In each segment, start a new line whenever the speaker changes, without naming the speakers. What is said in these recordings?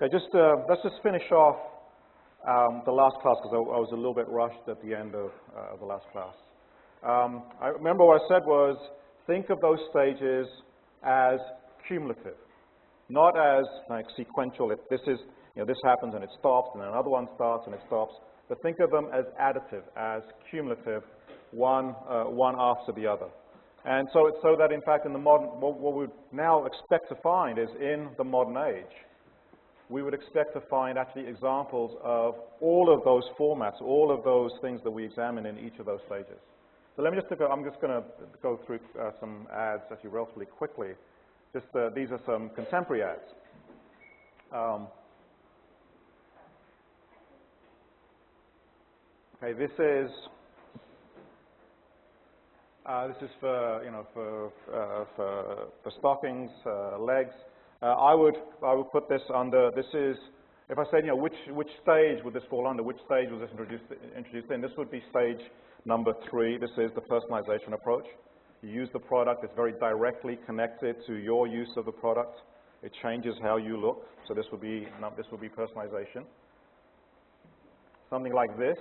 Okay, let's just finish off the last class because I was a little bit rushed at the end of the last class. I remember what I said was think of those stages as cumulative, not as like sequential. If this is, this happens and it stops, and then another one starts and it stops. But think of them as additive, as cumulative, one after the other. And so that in fact in the modern, what we now expect to find is in the modern age, we would expect to find actually examples of all of those formats, all of those things that we examine in each of those stages. So let me just I'm just going to go through some ads actually relatively quickly. These are some contemporary ads. Okay, this is for stockings, legs. I would put this under. This is, if I said, which stage would this fall under? Which stage was this introduced in? This would be stage number 3. This is the personalization approach. You use the product. It's very directly connected to your use of the product. It changes how you look. So this would be personalization. Something like this,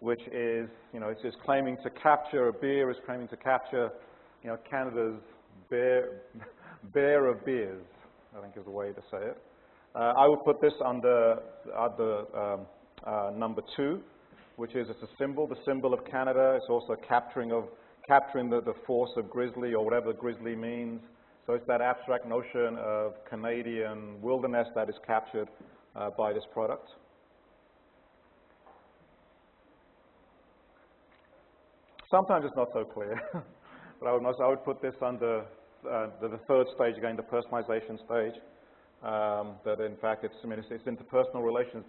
which is, it's just claiming to capture, a beer is claiming to capture, Canada's bear of beers, I think is the way to say it. I would put this under number 2, which is it's a symbol, the symbol of Canada. It's also capturing the force of grizzly or whatever grizzly means. So it's that abstract notion of Canadian wilderness that is captured by this product. Sometimes it's not so clear, but I would put this under the 3rd stage, again, the personalization stage. That in fact, it's interpersonal relations,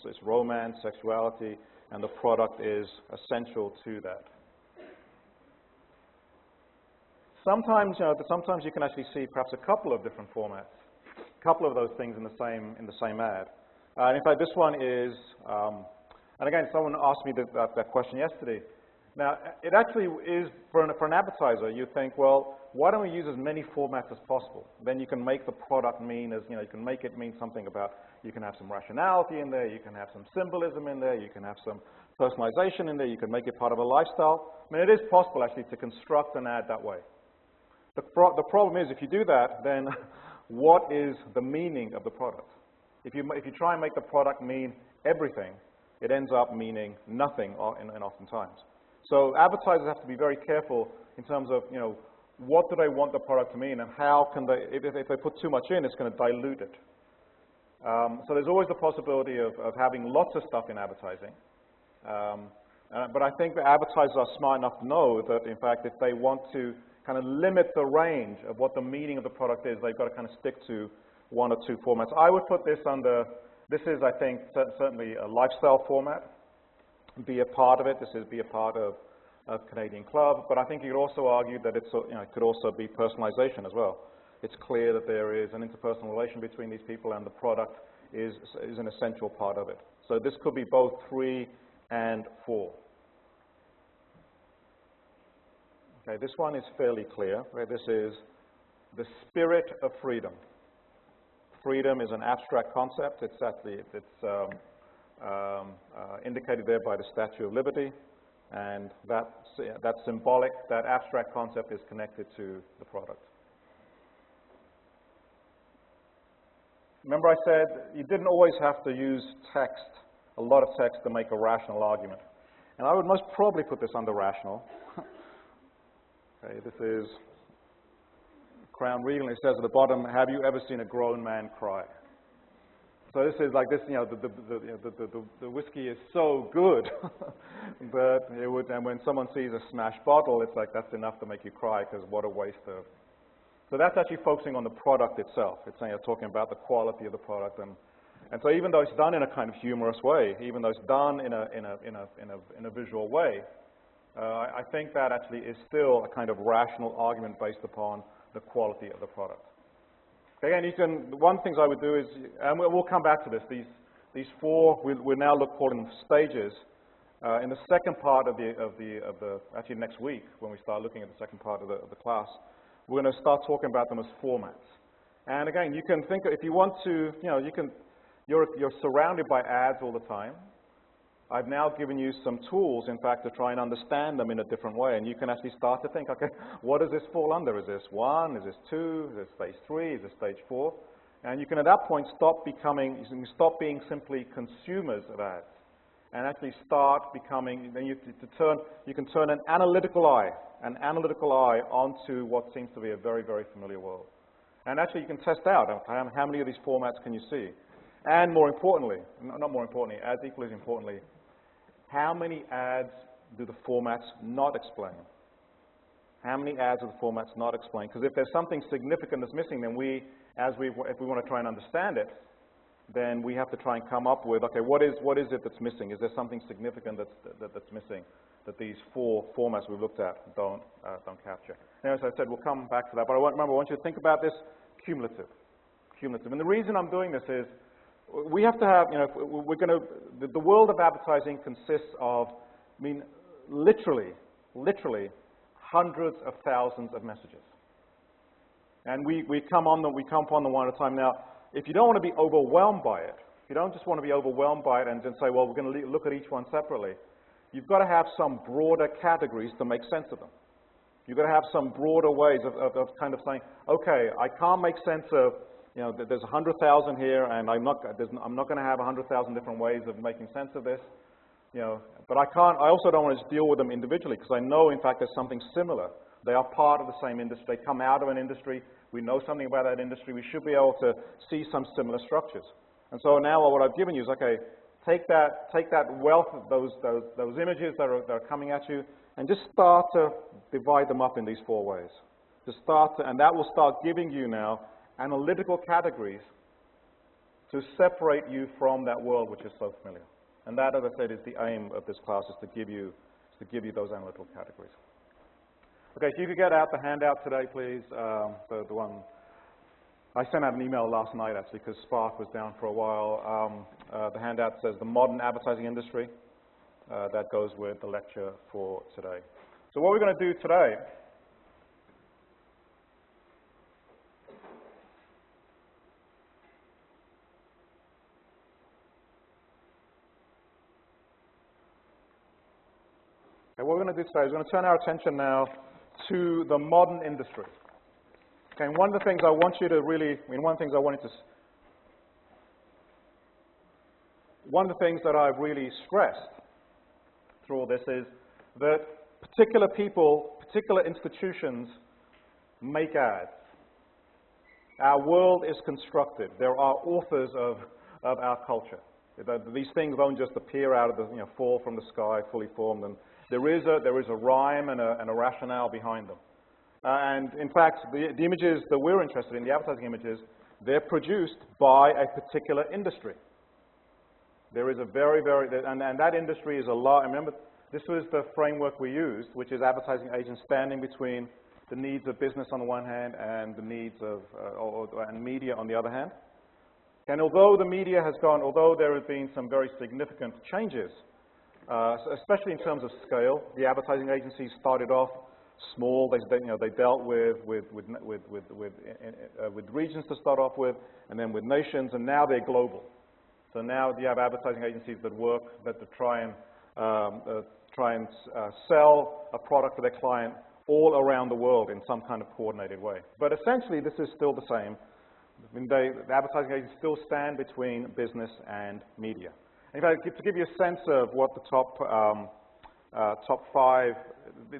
it's romance, sexuality, and the product is essential to that. Sometimes, sometimes you can actually see perhaps a couple of different formats, a couple of those things in the same ad. And in fact, this one is, and again, someone asked me that question yesterday. Now, it actually is, for an advertiser, you think, well, why don't we use as many formats as possible? Then you can make the product mean you can make it mean something about, you can have some rationality in there, you can have some symbolism in there, you can have some personalization in there, you can make it part of a lifestyle. I mean, it is possible actually to construct an ad that way. The problem is, if you do that, then what is the meaning of the product? If you try and make the product mean everything, it ends up meaning nothing and oftentimes. So advertisers have to be very careful in terms of, what do they want the product to mean, and how can they, if they put too much in, it's going to dilute it. So there's always the possibility of having lots of stuff in advertising. But I think the advertisers are smart enough to know that, in fact, if they want to kind of limit the range of what the meaning of the product is, they've got to kind of stick to 1 or 2 formats. I would put this under, this is, I think, certainly a lifestyle format. Be a part of it. This is be a part of Canadian Club. But I think you could also argue that it could also be personalization as well. It's clear that there is an interpersonal relation between these people, and the product is an essential part of it. So this could be both 3 and 4. Okay, this one is fairly clear. Right? This is the spirit of freedom. Freedom is an abstract concept. It's actually indicated there by the Statue of Liberty, and that symbolic, that abstract concept is connected to the product. Remember I said you didn't always have to use text, a lot of text, to make a rational argument. And I would most probably put this under rational. Okay, this is Crown Regal, and it says at the bottom, have you ever seen a grown man cry? So this is like this, the whiskey is so good that it would, and when someone sees a smashed bottle, it's like that's enough to make you cry, because what a waste of. So that's actually focusing on the product itself. It's talking about the quality of the product, and so even though it's done in a kind of humorous way, even though it's done in a visual way, I think that actually is still a kind of rational argument based upon the quality of the product. Again, one of the things I would do is, and we'll come back to this, these 4, we're now calling them stages. In the second part of actually next week, when we start looking at the second part of the class, we're going to start talking about them as formats. And again, you can think, if you want to, you're surrounded by ads all the time. I've now given you some tools, in fact, to try and understand them in a different way. And you can actually start to think, okay, what does this fall under? Is this 1? Is this 2? Is this stage 3? Is this stage 4? And you can, at that point, stop being simply consumers of ads, and actually start becoming, then you can turn an analytical eye onto what seems to be a very, very familiar world. And actually you can test out how many of these formats can you see. And more importantly, not more importantly, as equally as importantly, how many ads do the formats not explain? How many ads do the formats not explain? Because if there's something significant that's missing, then if we want to try and understand it, then we have to try and come up with, okay, what is it that's missing? Is there something significant that's missing that these 4 formats we've looked at don't capture? Now, as I said, we'll come back to that, but I want you to think about this cumulative. And the reason I'm doing this is we have to have, the world of advertising consists of, literally hundreds of thousands of messages. And we come upon them one at a time. Now, if you don't want to be overwhelmed by it, if you don't just want to be overwhelmed by it and then say, well, we're going to look at each one separately, you've got to have some broader categories to make sense of them. You've got to have some broader ways of kind of saying, okay, I can't make sense of, there's 100,000 here, and I'm not going to have 100,000 different ways of making sense of this, but I also don't want to just deal with them individually, because I know, in fact, there's something similar. They are part of the same industry. They come out of an industry. We know something about that industry. We should be able to see some similar structures. And so now what I've given you is, okay, take that wealth of those images that are coming at you, and just start to divide them up in these 4 ways. And that will start giving you now analytical categories to separate you from that world which is so familiar. And that, as I said, is the aim of this class, is to give you those analytical categories. Okay, so you could get out the handout today, please. The one I sent out an email last night, actually, because Spark was down for a while. The handout says the modern advertising industry. That goes with the lecture for today. So what we're going to do today is we're going to turn our attention now to the modern industry. Okay, and one of the things I want you to really, one of the things that I've really stressed through all this is that particular people, particular institutions make ads. Our world is constructed. There are authors of our culture. These things don't just appear out of the, fall from the sky, fully formed. And there is a rhyme and a rationale behind them. And in fact, the images that we're interested in, the advertising images, they're produced by a particular industry. There is a and that industry is a lot. Remember, this was the framework we used, which is advertising agents standing between the needs of business on the one hand and the needs of and media on the other hand. And although although there have been some very significant changes, especially in terms of scale, the advertising agencies started off small. They dealt with regions to start off with, and then with nations, and now they're global. So now you have advertising agencies that try and sell a product to their client all around the world in some kind of coordinated way. But essentially, this is still the same. The advertising agencies still stand between business and media. In fact, to give you a sense of what the top 5,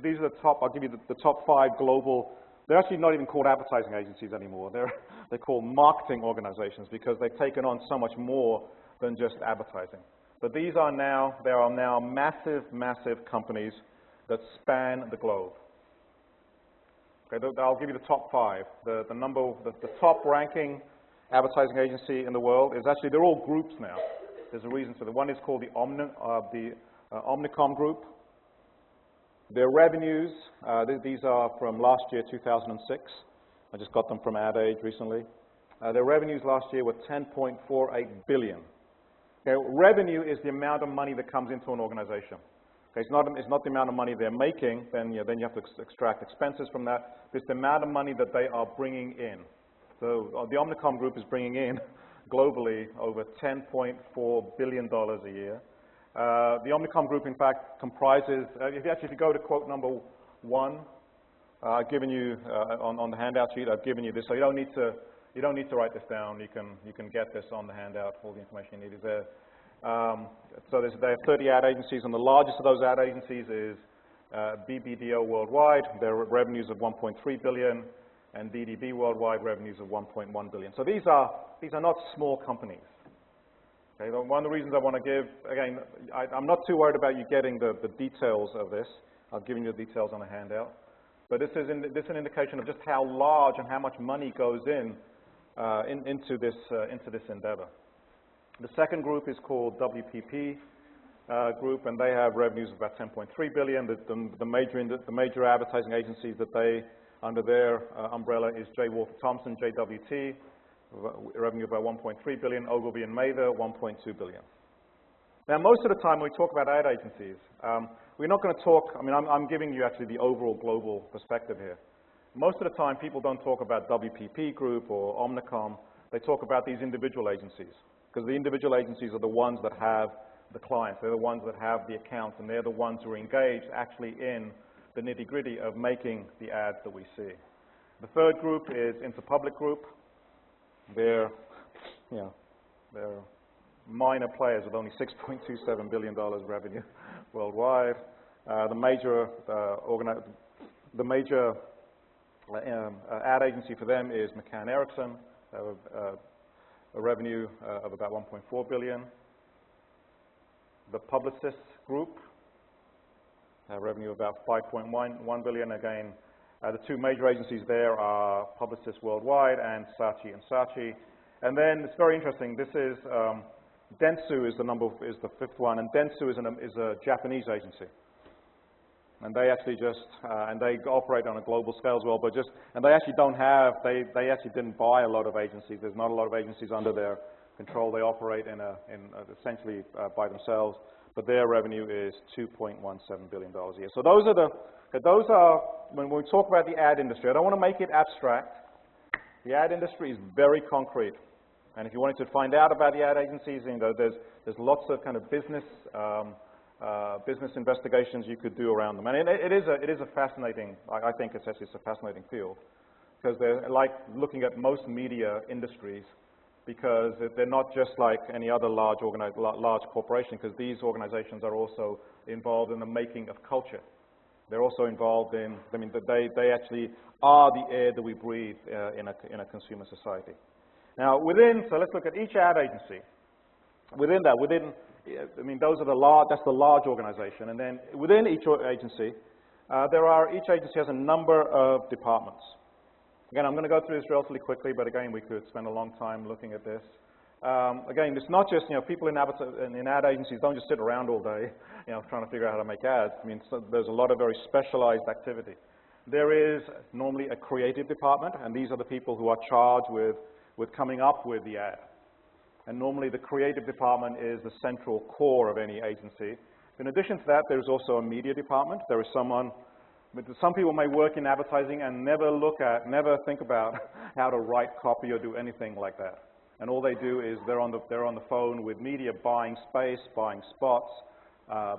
these are the top, I'll give you the top 5 global, they're actually not even called advertising agencies anymore. They're called marketing organizations, because they've taken on so much more than just advertising. But there are now massive, massive companies that span the globe. Okay, I'll give you the top 5. The top ranking advertising agency in the world is actually, they're all groups now. There's a reason for that. One is called the Omnicom Group. Their revenues, these are from last year, 2006. I just got them from Ad Age recently. Their revenues last year were $10.48 billion. Okay, revenue is the amount of money that comes into an organization. Okay, it's not the amount of money they're making, then you have to extract expenses from that. It's the amount of money that they are bringing in. So the Omnicom group is bringing in globally over $10.4 billion a year. The Omnicom group, in fact, comprises, if you go to quote number 1, I've given you, on the handout sheet, I've given you this, so you don't need to write this down. You can get this on the handout. All the information you need is there. So there are 30 ad agencies, and the largest of those ad agencies is BBDO Worldwide. Their revenues of $1.3 billion, and DDB Worldwide revenues of $1.1 billion. So these are not small companies. Okay, one of the reasons I want to give, again, I'm not too worried about you getting the details of this. I've given you the details on the handout. But this is an indication of just how large and how much money goes into this endeavor. The second group is called WPP Group, and they have revenues of about $10.3 billion. The major advertising agencies that they, under their umbrella, is J. Walter Thompson, JWT, revenue of about $1.3 billion. Ogilvy and Mather, $1.2 billion. Now, most of the time when we talk about ad agencies, we're not going to talk, I mean, I'm giving you actually the overall global perspective here. Most of the time, people don't talk about WPP Group or Omnicom. They talk about these individual agencies, because the individual agencies are the ones that have the clients. They're the ones that have the accounts, and they're the ones who are engaged actually in the nitty-gritty of making the ads that we see. The third group is Interpublic Group. They're minor players with only $6.27 billion revenue worldwide. The major ad agency for them is McCann Erickson, a revenue of about $1.4 billion. The Publicis Group, a revenue of about $5.1 billion. Again, the two major agencies there are Publicis Worldwide and Saatchi & Saatchi. And then it's very interesting. This is Dentsu is the fifth one, and Dentsu is a Japanese agency. And they actually and they operate on a global scale as well, and they actually they actually didn't buy a lot of agencies. There's not a lot of agencies under their control. They operate essentially by themselves, but their revenue is $2.17 billion a year. So those are, when we talk about the ad industry, I don't want to make it abstract. The ad industry is very concrete. And if you wanted to find out about the ad agencies, there's lots of kind of business investigations you could do around them. And it is a fascinating, I think it's a fascinating field, because they're like looking at most media industries, because they're not just like any other large corporation, because these organizations are also involved in the making of culture. They're also involved in, they actually are the air that we breathe in a consumer society. Now, so let's look at each ad agency. Within that, that's the large organization. And then within each agency, each agency has a number of departments. Again, I'm going to go through this relatively quickly, but again, we could spend a long time looking at this. Again, it's not just, people in ad agencies don't just sit around all day, trying to figure out how to make ads. There's a lot of very specialized activity. There is normally a creative department, and these are the people who are charged with coming up with the ad. And normally the creative department is the central core of any agency. In addition to that, there's also a media department. There is some people may work in advertising and never think about how to write copy or do anything like that. And all they do is they're on the phone with media, buying space, buying spots,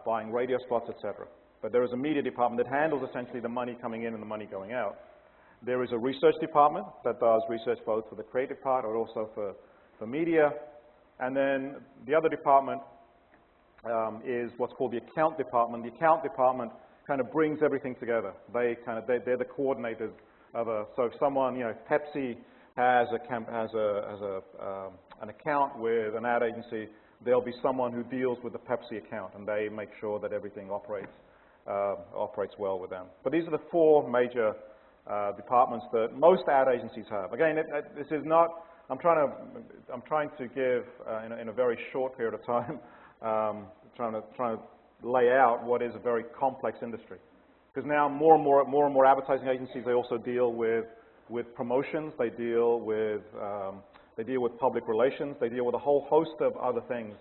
buying radio spots, etc. But there is a media department that handles essentially the money coming in and the money going out. There is a research department that does research both for the creative part or also for media. And then the other department is what's called the account department. The account department kind of brings everything together. They're the coordinators of so if someone, if Pepsi has an account with an ad agency, there'll be someone who deals with the Pepsi account, and they make sure that everything operates well with them. But these are the four major departments that most ad agencies have. Again, this is not, I'm trying to give, in a very short period of time, trying to lay out what is a very complex industry. Because now more and more advertising agencies, they also deal with promotions, they deal with public relations, they deal with a whole host of other things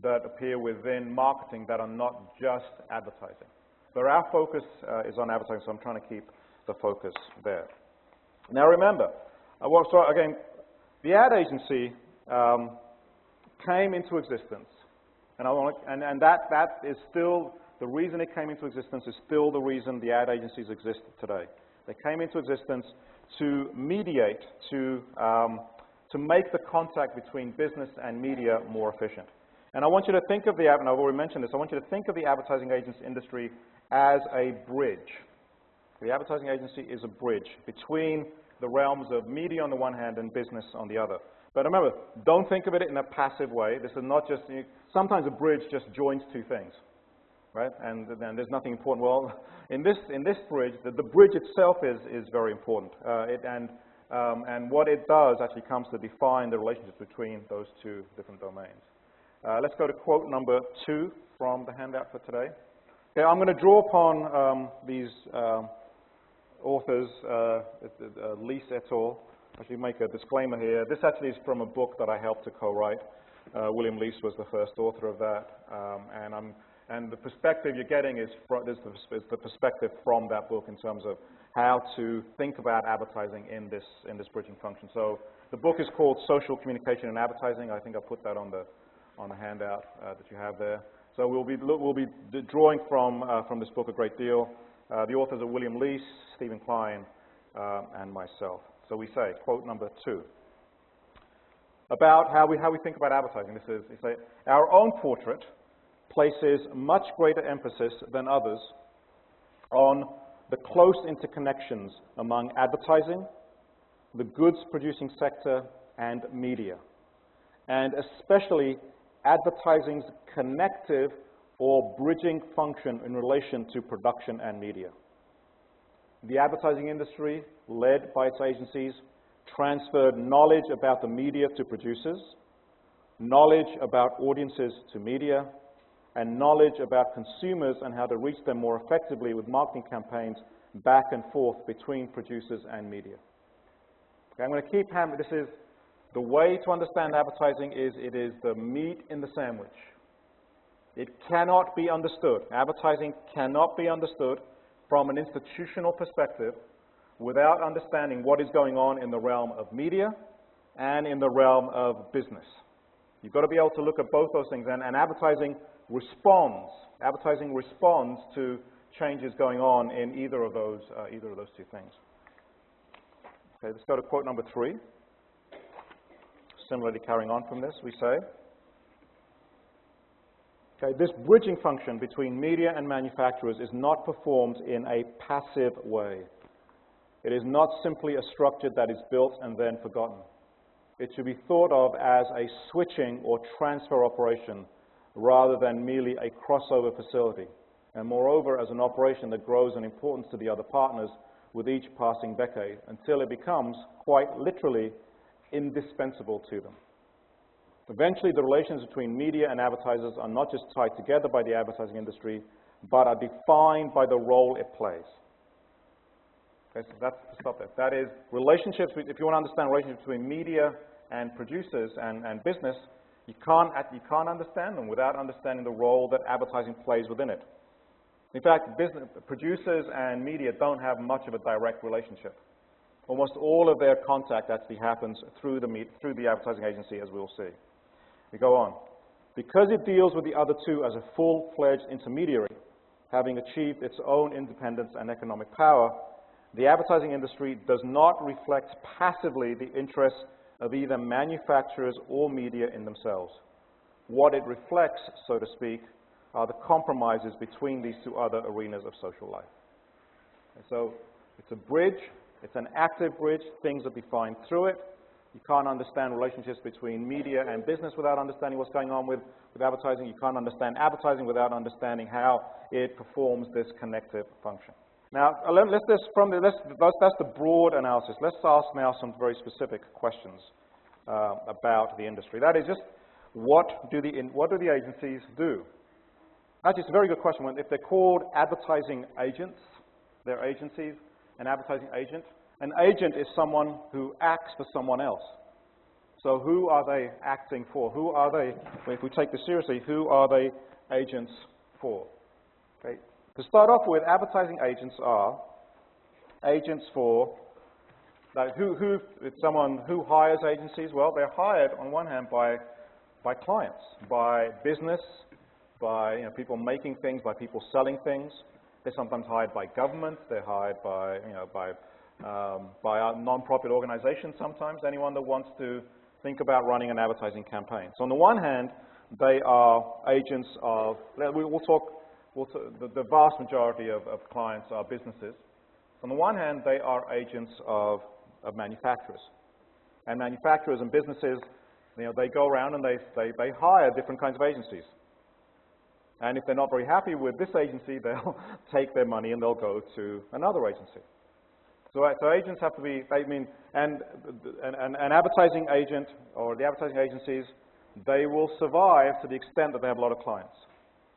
that appear within marketing that are not just advertising. But our focus is on advertising, so I'm trying to keep the focus there. Now remember, Well, so again, the ad agency came into existence, and that is still the reason it came into existence is still the reason the ad agencies exist today. They came into existence to mediate, to make the contact between business and media more efficient. And I want you to think of and I've already mentioned this, I want you to think of the advertising agency industry as a bridge. The advertising agency is a bridge between the realms of media on the one hand and business on the other. But remember, don't think of it in a passive way. This is not just, sometimes a bridge just joins two things, right? And then there's nothing important. Well, in this bridge, the bridge itself is very important. And what it does actually comes to define the relationships between those two different domains. Let's go to quote number 2 from the handout for today. Okay, I'm going to draw upon these authors, Lease et al. Actually make a disclaimer here. This actually is from a book that I helped to co-write. William Lease was the first author of that, and the perspective you're getting is the perspective from that book in terms of how to think about advertising in this bridging function. So the book is called Social Communication and Advertising. I think I put that on the handout that you have there. So we'll be drawing from this book a great deal. The authors are William Lease, Stephen Klein, and myself. So we say, quote number 2, about how we think about advertising. This is, we say, our own portrait places much greater emphasis than others on the close interconnections among advertising, the goods-producing sector, and media, and especially advertising's connective or bridging function in relation to production and media. The advertising industry, led by its agencies, transferred knowledge about the media to producers, knowledge about audiences to media, and knowledge about consumers and how to reach them more effectively with marketing campaigns back and forth between producers and media. Okay, I'm going to keep hammering. This is the way to understand advertising is it is the meat in the sandwich. It cannot be understood. Advertising cannot be understood from an institutional perspective without understanding what is going on in the realm of media and in the realm of business. You've got to be able to look at both those things, and advertising responds. Advertising responds to changes going on in either of those two things. Okay, let's go to quote number 3. Similarly, carrying on from this, we say, okay, this bridging function between media and manufacturers is not performed in a passive way. It is not simply a structure that is built and then forgotten. It should be thought of as a switching or transfer operation rather than merely a crossover facility, and moreover as an operation that grows in importance to the other partners with each passing decade until it becomes, quite literally, indispensable to them. Eventually, the relations between media and advertisers are not just tied together by the advertising industry, but are defined by the role it plays. Okay, so that's stop there. That is, relationships, if you want to understand relationships between media and producers and business, you can't understand them without understanding the role that advertising plays within it. In fact, producers and media don't have much of a direct relationship. Almost all of their contact actually happens through the advertising agency, as we'll see. We go on. Because it deals with the other two as a full-fledged intermediary, having achieved its own independence and economic power, the advertising industry does not reflect passively the interests of either manufacturers or media in themselves. What it reflects, so to speak, are the compromises between these two other arenas of social life. And so it's a bridge. It's an active bridge. Things are defined through it. You can't understand relationships between media and business without understanding what's going on with advertising. You can't understand advertising without understanding how it performs this connective function. Now, that's the broad analysis. Let's ask now some very specific questions about the industry. That is just, what do the agencies do? Actually, it's a very good question. If they're called advertising agents, they're agencies. An advertising agent. An agent is someone who acts for someone else. So who are they acting for? Who are they, if we take this seriously, who are they agents for? Okay. To start off with, advertising agents are agents for Like it's someone who hires agencies? Well, they're hired on one hand by clients, by business, by people making things, by people selling things. They're sometimes hired by government. They're hired by by non-profit organizations. Sometimes anyone that wants to think about running an advertising campaign. So on the one hand, they are agents of. The vast majority of clients are businesses. On the one hand, they are agents of manufacturers, and manufacturers and businesses. They go around and they hire different kinds of agencies. And if they're not very happy with this agency, they'll take their money and they'll go to another agency. So agents have to be, and an advertising agent or the advertising agencies, they will survive to the extent that they have a lot of clients.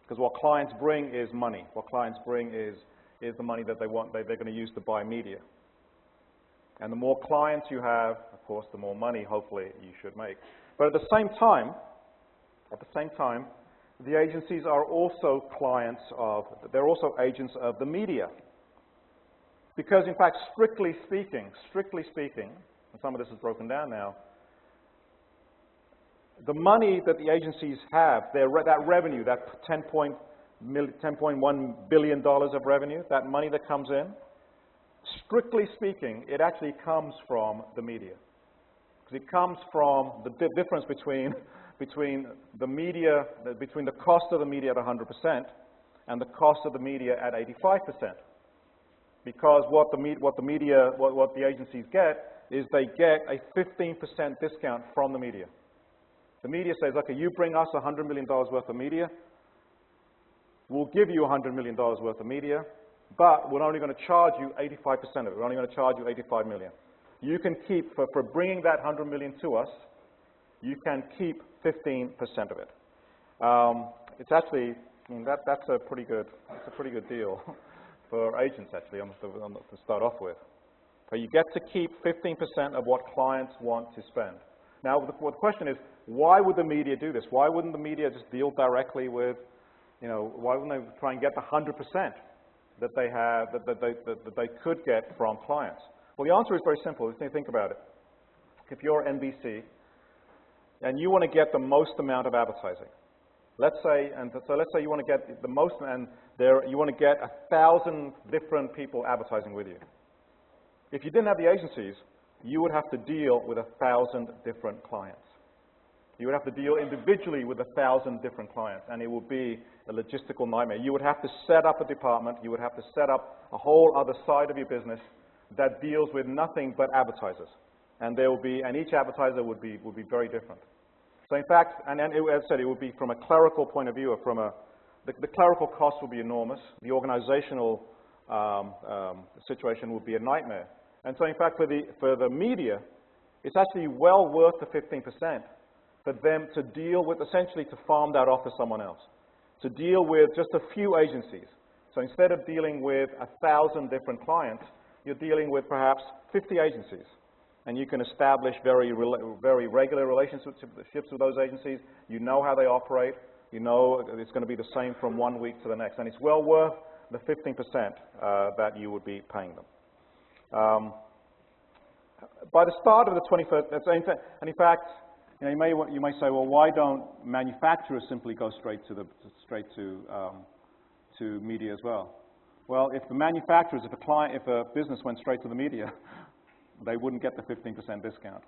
Because what clients bring is money. What clients bring is the money that they're going to use to buy media. And the more clients you have, of course, the more money, hopefully, you should make. But at the same time, the agencies are also they're also agents of the media. Because, in fact, strictly speaking, and some of this is broken down now, the money that the agencies have, that revenue, that $10.1 billion of revenue, that money that comes in, strictly speaking, it actually comes from the media. Because it comes from the difference between the media, between the cost of the media at 100% and the cost of the media at 85%. Because what the agencies get is they get a 15% discount from the media. The media says, okay, you bring us $100 million worth of media, we'll give you $100 million worth of media, but we're only going to charge you 85% of it. We're only going to charge you $85 million. You can keep, for bringing that $100 million to us, you can keep 15% of it. It's actually, that's a pretty good deal for agents, actually, to start off with. So you get to keep 15% of what clients want to spend. Now, the question is, why would the media do this? Why wouldn't the media just deal directly with, why wouldn't they try and get the 100% that they have, that they could get from clients? Well, the answer is very simple. Just think about it. If you're NBC and you want to get the most amount of advertising, let's say you want to get the most, and you want to get 1,000 different people advertising with you. If you didn't have the agencies, you would have to deal with 1,000 different clients. You would have to deal individually with 1,000 different clients, and it would be a logistical nightmare. You would have to set up a department. You would have to set up a whole other side of your business that deals with nothing but advertisers, and each advertiser would be very different. So in fact, as I said, it would be from a clerical point of view, or the clerical cost would be enormous. The organizational situation would be a nightmare. And so in fact, for the media, it's actually well worth the 15% for them to deal with, essentially to farm that off to someone else, to deal with just a few agencies. So instead of dealing with 1,000 different clients, you're dealing with perhaps 50 agencies. And you can establish very regular relationships with those agencies. You know how they operate. You know it's going to be the same from one week to the next. And it's well worth the 15% that you would be paying them. By the start of the 21st, and in fact, you may say, well, why don't manufacturers simply go straight to media as well? Well, if the manufacturers, if a business went straight to the media, they wouldn't get the 15% discount.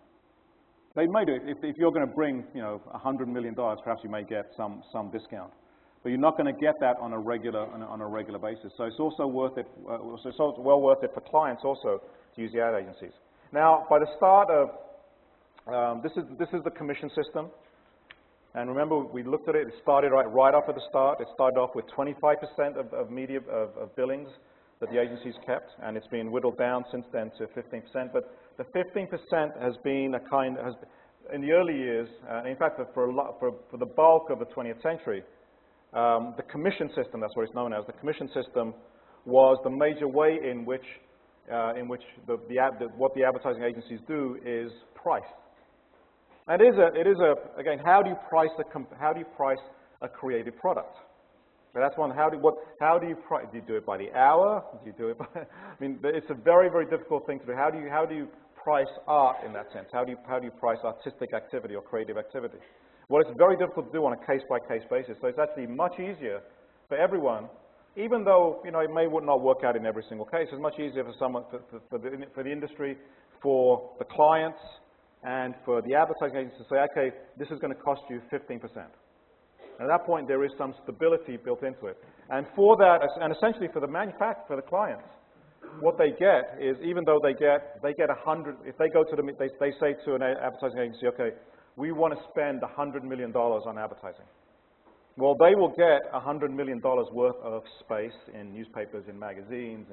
They may do. If you're going to bring, $100 million, perhaps you may get some discount. But you're not going to get that on a regular basis. So it's also worth it. It's also well worth it for clients also to use the ad agencies. Now, by the start of this is the commission system. And remember, we looked at it. It started right off at the start. It started off with 25% of media of billings that the agencies kept, and it's been whittled down since then to 15%. But the 15% has been in the early years, in fact, for the bulk of the 20th century, the commission system, that's what it's known as, the commission system was the major way in which what the advertising agencies do is price. And again, how do you price a creative product? So that's one. How do you price? Do you do it by the hour? Do you do it by? It's a very, very difficult thing to do. How do you price art in that sense? How do you price artistic activity or creative activity? Well, it's very difficult to do on a case-by-case basis. So it's actually much easier for everyone, even though it would not work out in every single case. It's much easier for someone, for the industry, for the clients, and for the advertising agencies to say, okay, this is going to cost you 15%. And at that point, there is some stability built into it. And for that, and essentially for the manufacturer, for the clients, what they get is, even though they get 100, if they go to they say to an advertising agency, okay, we want to spend $100 million on advertising. Well, they will get $100 million worth of space in newspapers, in magazines,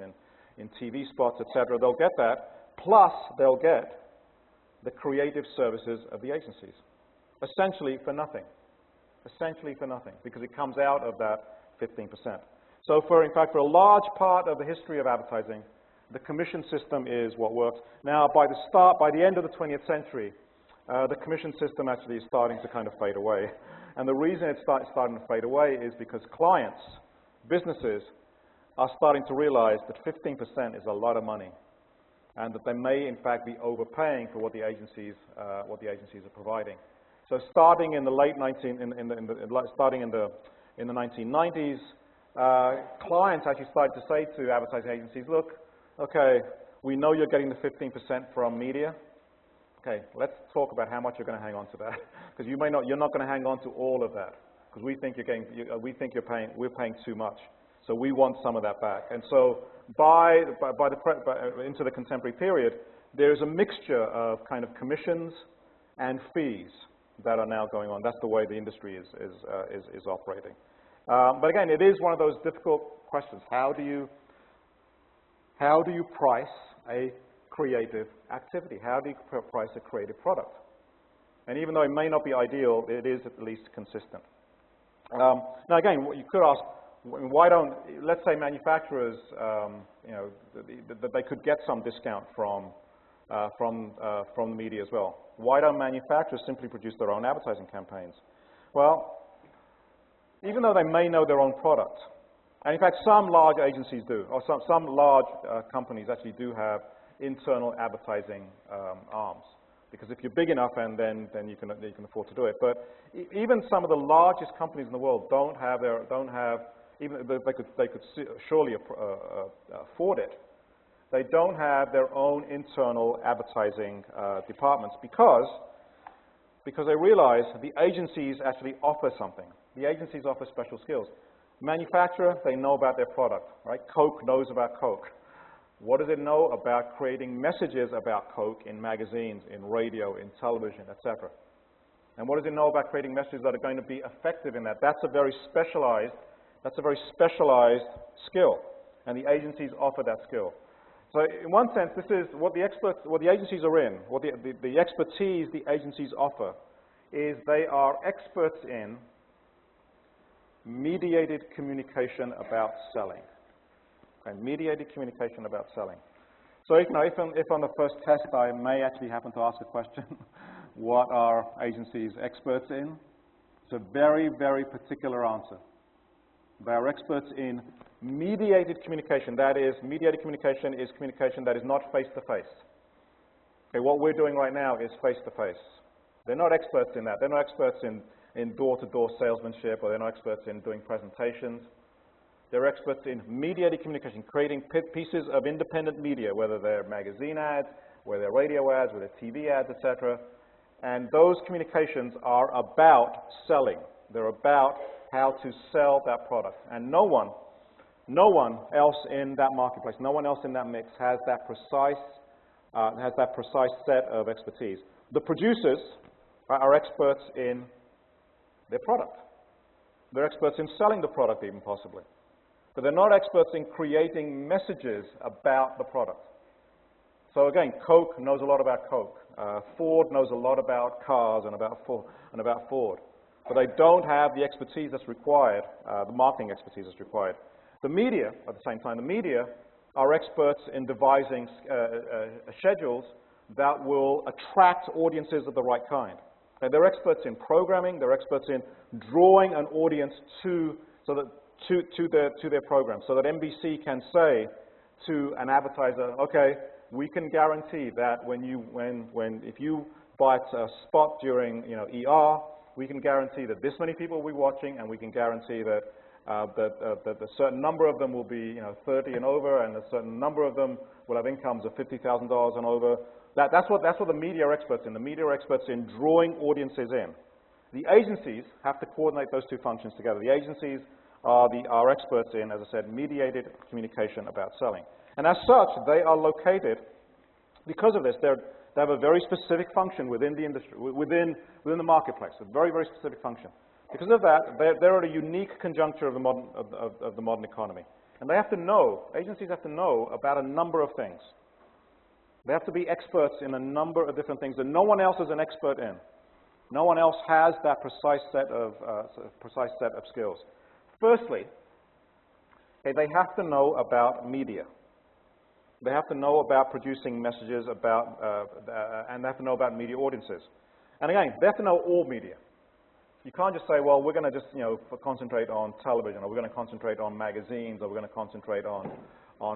in TV spots, etc. They'll get that, plus they'll get the creative services of the agencies, essentially for nothing. Essentially for nothing, because it comes out of that 15%. So in fact, for a large part of the history of advertising, the commission system is what works. Now, by the end of the 20th century, the commission system actually is starting to kind of fade away. And the reason it's starting to fade away is because clients, businesses, are starting to realize that 15% is a lot of money, and that they may, in fact, be overpaying for what the agencies are providing. So starting in the late 1990s, clients actually started to say to advertising agencies, look, okay, we know you're getting the 15% from media. Okay, let's talk about how much you're going to hang on to that, because you're not going to hang on to all of that, because we're paying too much. So we want some of that back. And so into the contemporary period, there's a mixture of kind of commissions and fees that are now going on. That's the way the industry is operating. But again, it is one of those difficult questions. How do you price a creative activity? How do you price a creative product? And even though it may not be ideal, it is at least consistent. Now again, you could ask, why don't, let's say manufacturers, that they could get some discount from the media as well. Why don't manufacturers simply produce their own advertising campaigns? Well, even though they may know their own product, and in fact some large agencies do, or some large companies actually do have internal advertising arms. Because if you're big enough, and then you can afford to do it. But even some of the largest companies in the world don't have, even they could surely afford it. They don't have their own internal advertising departments because they realize the agencies actually offer something. The agencies offer special skills. Manufacturer, they know about their product, right? Coke knows about Coke. What does it know about creating messages about Coke in magazines, in radio, in television, etc.? And what does it know about creating messages that are going to be effective in that? That's a very specialized skill, and the agencies offer that skill. So in one sense, this is what the agencies are in, what the expertise the agencies offer is they are experts in mediated communication about selling. Okay, mediated communication about selling. So if on the first test I may actually happen to ask a question, what are agencies experts in? It's a very, very particular answer. They are experts in mediated communication. That is, mediated communication is communication that is not face-to-face. Okay, what we're doing right now is face-to-face. They're not experts in that. They're not experts in door-to-door salesmanship, or they're not experts in doing presentations. They're experts in mediated communication, creating pieces of independent media, whether they're magazine ads, whether they're radio ads, whether they're TV ads, etc. And those communications are about selling. They're about how to sell that product. And no one else in that marketplace, no one else in that mix has that precise set of expertise. The producers are experts in their product. They're experts in selling the product, even possibly. But they're not experts in creating messages about the product. So again, Coke knows a lot about Coke. Ford knows a lot about cars and about Ford. But they don't have the expertise that's required, the marketing expertise that's required. The media, at the same time, the media are experts in devising schedules that will attract audiences of the right kind. And they're experts in programming. They're experts in drawing an audience to their program, so that NBC can say to an advertiser, okay, we can guarantee that if you buy a spot during, ER, we can guarantee that this many people will be watching, and we can guarantee that a certain number of them will be, 30 and over, and a certain number of them will have incomes of $50,000 and over. That's what the media are experts in. The media are experts in drawing audiences in. The agencies have to coordinate those two functions together. The agencies are experts in, as I said, mediated communication about selling. And as such, they are located, because of this, they have a very specific function within the industry, within the marketplace, a very, very specific function. Because of that, they're at a unique conjuncture of the modern economy. And they have to know, agencies have to know about a number of things. They have to be experts in a number of different things that no one else is an expert in. No one else has that precise set of skills. Firstly, they have to know about media. They have to know about producing messages and they have to know about media audiences. And again, they have to know all media. You can't just say, well, we're going to just, concentrate on television, or we're going to concentrate on magazines, or we're going to concentrate on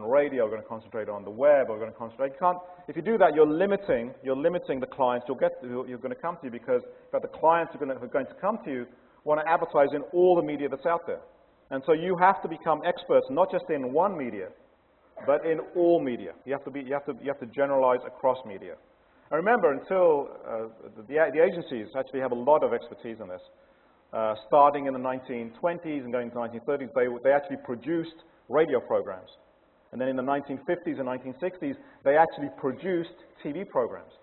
radio, we're going to concentrate on the web, or we're going to concentrate. You can't. If you do that, you're limiting the clients you're going to come to you, because the clients who are going to come to you want to advertise in all the media that's out there. And so you have to become experts not just in one media, but in all media. You have to generalize across media. And remember, until the agencies actually have a lot of expertise in this. Starting in the 1920s and going to the 1930s, they actually produced radio programs. And then in the 1950s and 1960s, they actually produced TV programs.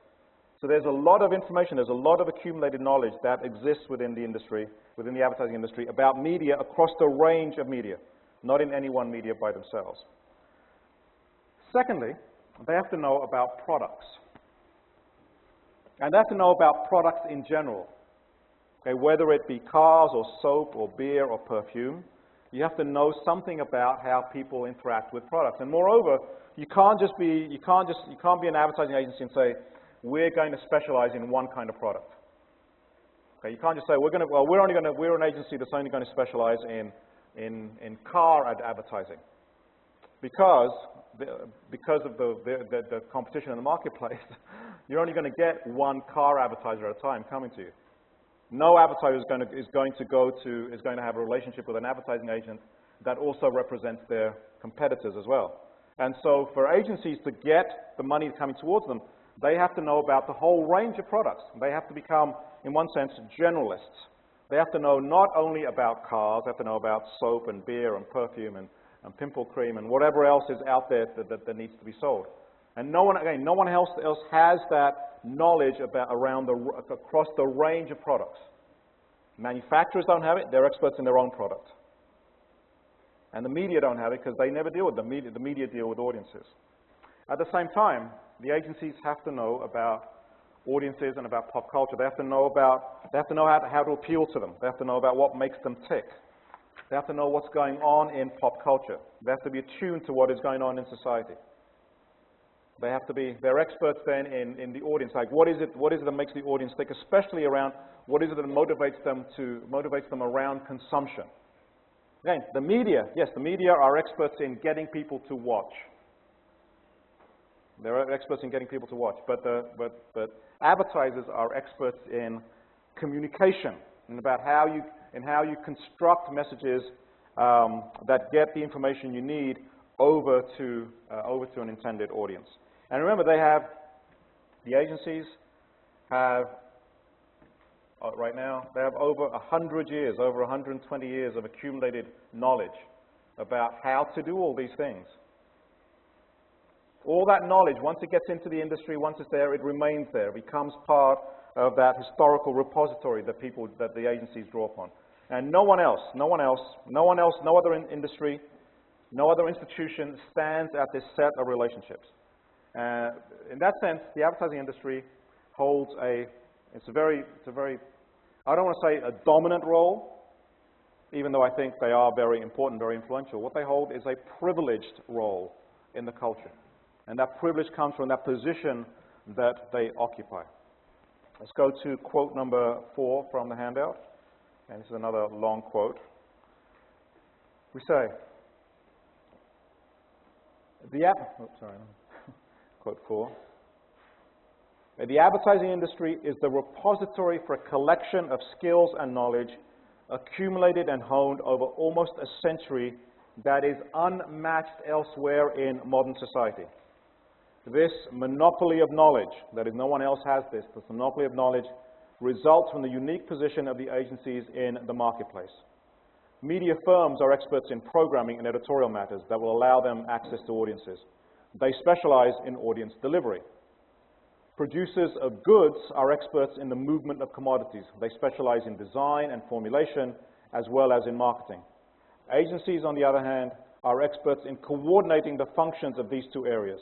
So there's a lot of information, there's a lot of accumulated knowledge that exists within the industry, within the advertising industry, about media across the range of media, not in any one media by themselves. Secondly, they have to know about products. And they have to know about products in general. Okay, whether it be cars or soap or beer or perfume, you have to know something about how people interact with products. And moreover, you can't be an advertising agency and say, we're going to specialize in one kind of product. Okay, you can't just say, we're an agency that's only going to specialize in car advertising. Because of the competition in the marketplace, you're only going to get one car advertiser at a time coming to you. No advertiser is going to have a relationship with an advertising agent that also represents their competitors as well. And so for agencies to get the money coming towards them, they have to know about the whole range of products. They have to become, in one sense, generalists. They have to know not only about cars, they have to know about soap and beer and perfume and pimple cream and whatever else is out there that needs to be sold. And no one else has that knowledge across the range of products. Manufacturers don't have it, they're experts in their own product. And the media don't have it because they never deal with the media deal with audiences. At the same time, the agencies have to know about audiences and about pop culture. They have to know how to appeal to them. They have to know about what makes them tick. They have to know what's going on in pop culture. They have to be attuned to what is going on in society. They're experts then in the audience. Like what is it that makes the audience tick, especially around what is it that motivates them around consumption. Again, the media are experts in getting people to watch. They're experts in getting people to watch, but advertisers are experts in communication and about how you construct messages that get the information you need over to an intended audience. And remember, the agencies have right now they have over 100 years, over 120 years of accumulated knowledge about how to do all these things. All that knowledge, once it gets into the industry, once it's there, it remains there. It becomes part of that historical repository that the agencies draw upon. And no other industry, no other institution stands at this set of relationships. In that sense, the advertising industry holds I don't want to say a dominant role, even though I think they are very important, very influential. What they hold is a privileged role in the culture. And that privilege comes from that position that they occupy. Let's go to quote number 4 from the handout. And this is another long quote. We say, quote 4. The advertising industry is the repository for a collection of skills and knowledge accumulated and honed over almost a century that is unmatched elsewhere in modern society. This monopoly of knowledge, that is, no one else has this monopoly of knowledge, results from the unique position of the agencies in the marketplace. Media firms are experts in programming and editorial matters that will allow them access to audiences. They specialize in audience delivery. Producers of goods are experts in the movement of commodities. They specialize in design and formulation as well as in marketing. Agencies, on the other hand, are experts in coordinating the functions of these two areas.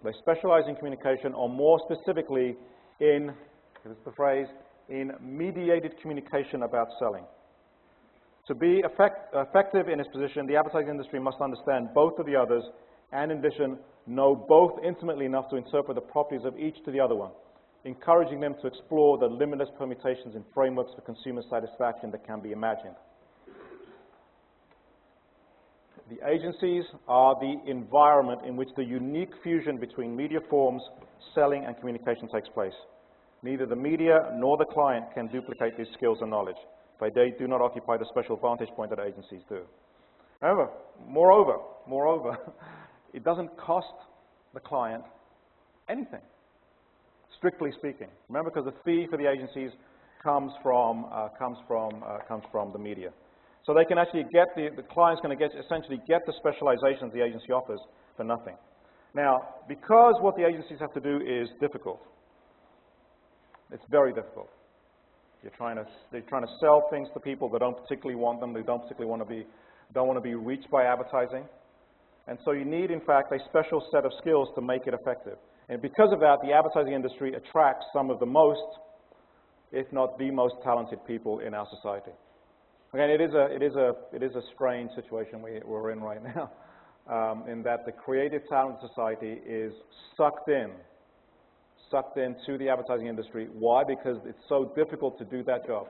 They specialize in communication, or more specifically in, this is the phrase, in mediated communication about selling. To be effective in its position, the advertising industry must understand both of the others and, in addition, know both intimately enough to interpret the properties of each to the other one, encouraging them to explore the limitless permutations and frameworks for consumer satisfaction that can be imagined. The agencies are the environment in which the unique fusion between media forms, selling, and communication takes place. Neither the media nor the client can duplicate these skills and knowledge, but they do not occupy the special vantage point that agencies do. However, moreover, it doesn't cost the client anything, strictly speaking. Remember, because the fee for the agencies comes from the media. So they can actually get, the client's going to essentially get the specializations the agency offers for nothing. Now, because what the agencies have to do is difficult, it's very difficult. They're trying to sell things to people that don't particularly want them, they don't particularly want to be reached by advertising. And so you need, in fact, a special set of skills to make it effective. And because of that, the advertising industry attracts some of the most, if not the most talented people in our society. Again, it is a strange situation we're in right now, in that the creative talent society is sucked into the advertising industry. Why? Because it's so difficult to do that job.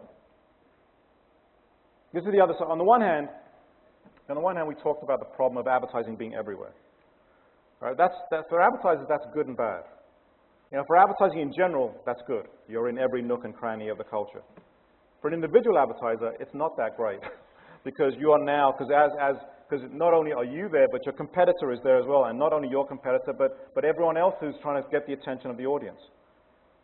This is the other side. On the one hand, we talked about the problem of advertising being everywhere. Right? For advertisers, that's good and bad. You know, for advertising in general, that's good. You're in every nook and cranny of the culture. For an individual advertiser, it's not that great, because you are now, because not only are you there, but your competitor is there as well, and not only your competitor, but everyone else who's trying to get the attention of the audience.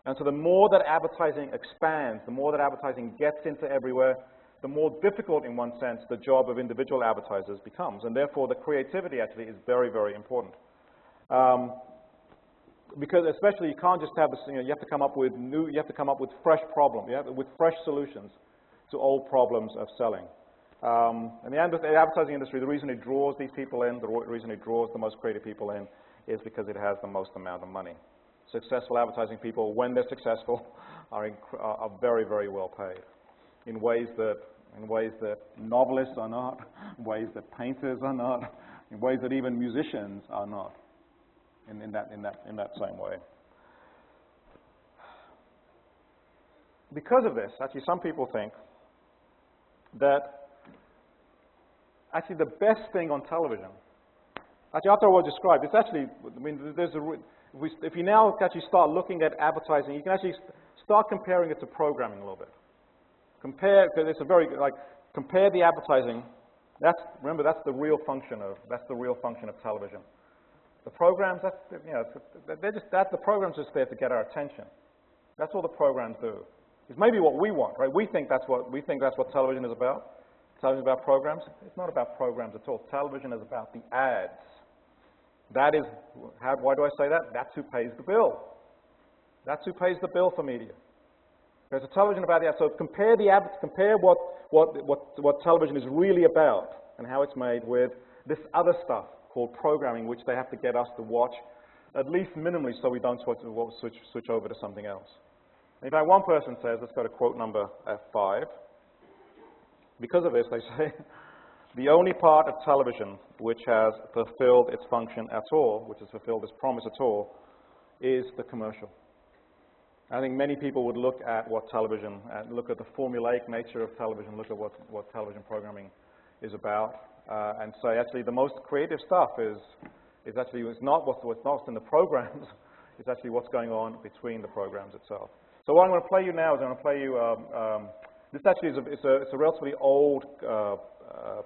And so the more that advertising expands, the more that advertising gets into everywhere, the more difficult, in one sense, the job of individual advertisers becomes. And therefore, the creativity actually is very, very important. Because especially you can't just have this, you have to come up with fresh problems, with fresh solutions to old problems of selling. And the advertising industry, the reason it draws these people in, the reason it draws the most creative people in, is because it has the most amount of money. Successful advertising people, when they're successful, are very, very well paid in ways that novelists are not, in ways that painters are not, in ways that even musicians are not. In that same way. Because of this, actually, some people think that actually the best thing on television, actually after what I described, it's actually, I mean, if you now actually start looking at advertising, you can actually start comparing it to programming a little bit. Compare the advertising. Remember, that's the real function of television. The programs, the program's just there to get our attention. That's all the programs do. It's maybe what we want, right? We think that's what television is about. Television is about programs. It's not about programs at all. Television is about the ads. That is, why do I say that? That's who pays the bill. That's who pays the bill for media. There's a television about the ads. So compare what television is really about and how it's made with this other stuff called programming, which they have to get us to watch, at least minimally, so we don't switch over to something else. In fact, one person says, let's go to quote number 5. Because of this, they say, the only part of television which has fulfilled its function at all, which has fulfilled its promise at all, is the commercial. I think many people would look at look at the formulaic nature of television, look at what television programming is about, and say, actually, the most creative stuff is is actually, it's not what's in the programs, it's actually what's going on between the programs itself. So what I'm going to play you now is I'm going to play you, this actually is it's a relatively old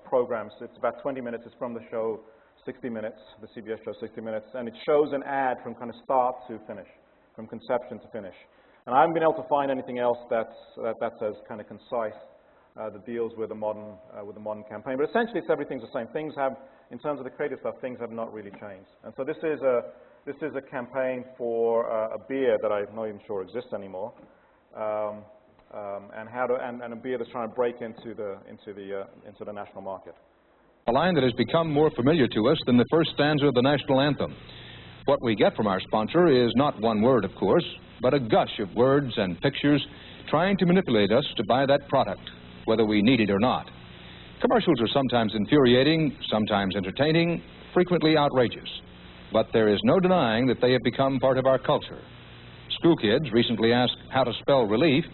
program. So it's about 20 minutes. It's from the show 60 Minutes, the CBS show 60 Minutes, and it shows an ad from kind of start to finish, from conception to finish. And I haven't been able to find anything else that's as kind of concise that deals with the modern campaign. But essentially, everything's the same. Things have, in terms of the creative stuff, things have not really changed. And so this is a campaign for a beer that I'm not even sure exists anymore, and a beer that's trying to break into the national market.
A line that has become more familiar to us than the first stanza of the national anthem. What we get from our sponsor is not one word, of course, but a gush of words and pictures trying to manipulate us to buy that product, whether we need it or not. Commercials are sometimes infuriating, sometimes entertaining, frequently outrageous. But there is no denying that they have become part of our culture. School kids recently asked how to spell relief,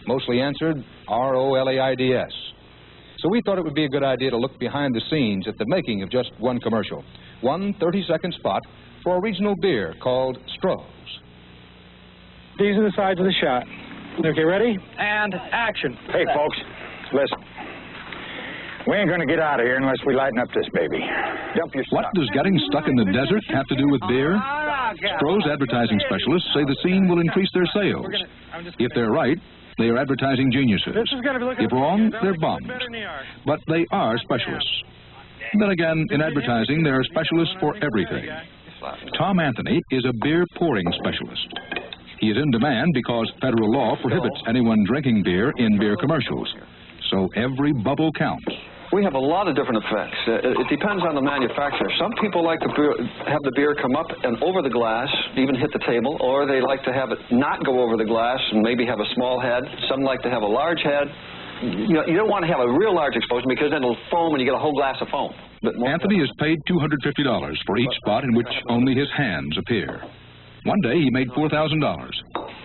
mostly answered R-O-L-A-I-D-S. So we thought it would be a good idea to look behind the scenes at the making of just one commercial. One 30-second spot for a regional beer called Stroh's.
These are the sides of the shot. Okay, ready? And action.
Hey, folks, listen. We ain't gonna get out of here unless we lighten up this baby. Dump your stuff.
What does getting stuck in the desert have to do with beer? Stroh's advertising specialists say the scene will increase their sales. If they're right, they are advertising geniuses. If wrong, they're bums. But they are specialists. Then again, in advertising, there are specialists for everything. Tom Anthony is a beer pouring specialist. He is in demand because federal law prohibits anyone drinking beer in beer commercials. So every bubble counts.
We have a lot of different effects. It depends on the manufacturer. Some people like to have the beer come up and over the glass, even hit the table, or they like to have it not go over the glass and maybe have a small head. Some like to have a large head. You don't want to have a real large explosion because then it'll foam and you get a whole glass of foam.
Anthony is paid $250 for each spot in which only his hands appear. One day he made $4,000.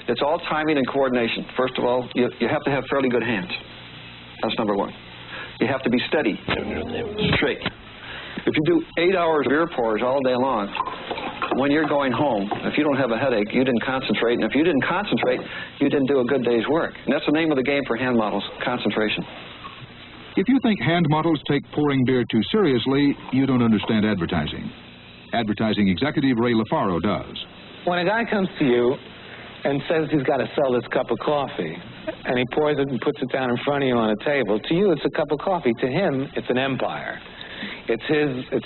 It's all timing and coordination. First of all, you have to have fairly good hands. That's number one. You have to be steady, straight. If you do 8 hours beer pours all day long, when you're going home, if you don't have a headache, you didn't concentrate. And if you didn't concentrate, you didn't do a good day's work. And that's the name of the game for hand models, concentration.
If you think hand models take pouring beer too seriously, you don't understand advertising. Advertising executive Ray LaFaro does.
When a guy comes to you and says he's got to sell this cup of coffee, and he pours it and puts it down in front of you on a table, to you it's a cup of coffee. To him, it's an empire. It's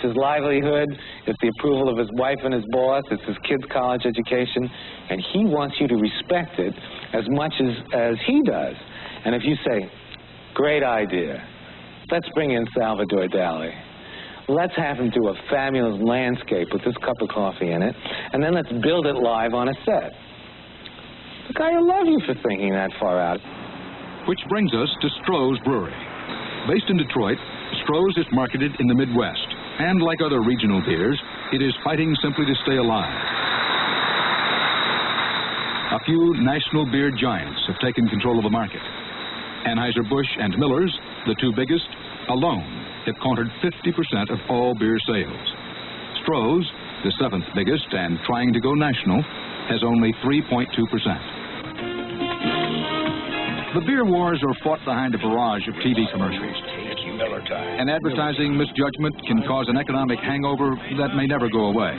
his livelihood, it's the approval of his wife and his boss, it's his kid's college education, and he wants you to respect it as much as he does. And if you say, great idea, let's bring in Salvador Dali. Let's have him do a fabulous landscape with this cup of coffee in it, and then let's build it live on a set. The guy will love you for thinking that far out.
Which brings us to Stroh's Brewery. Based in Detroit, Stroh's is marketed in the Midwest, and like other regional beers, it is fighting simply to stay alive. A few national beer giants have taken control of the market. Anheuser-Busch and Miller's, the two biggest, alone have cornered 50% of all beer sales. Stroh's, the seventh biggest and trying to go national, has only 3.2%. The beer wars are fought behind a barrage of TV commercials. An advertising misjudgment can cause an economic hangover that may never go away.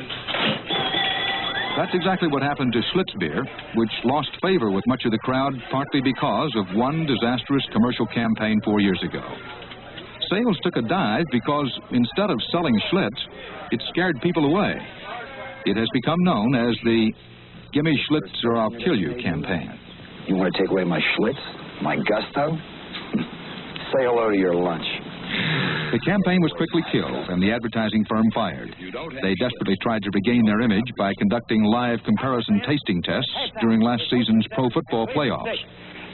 That's exactly what happened to Schlitz beer, which lost favor with much of the crowd partly because of one disastrous commercial campaign 4 years ago. Sales took a dive because instead of selling Schlitz, it scared people away. It has become known as the "Gimme Schlitz or I'll Kill You" campaign.
You want to take away my Schlitz? My gusto? Say hello to your lunch.
The campaign was quickly killed and the advertising firm fired. They desperately tried to regain their image by conducting live comparison tasting tests during last season's pro football playoffs.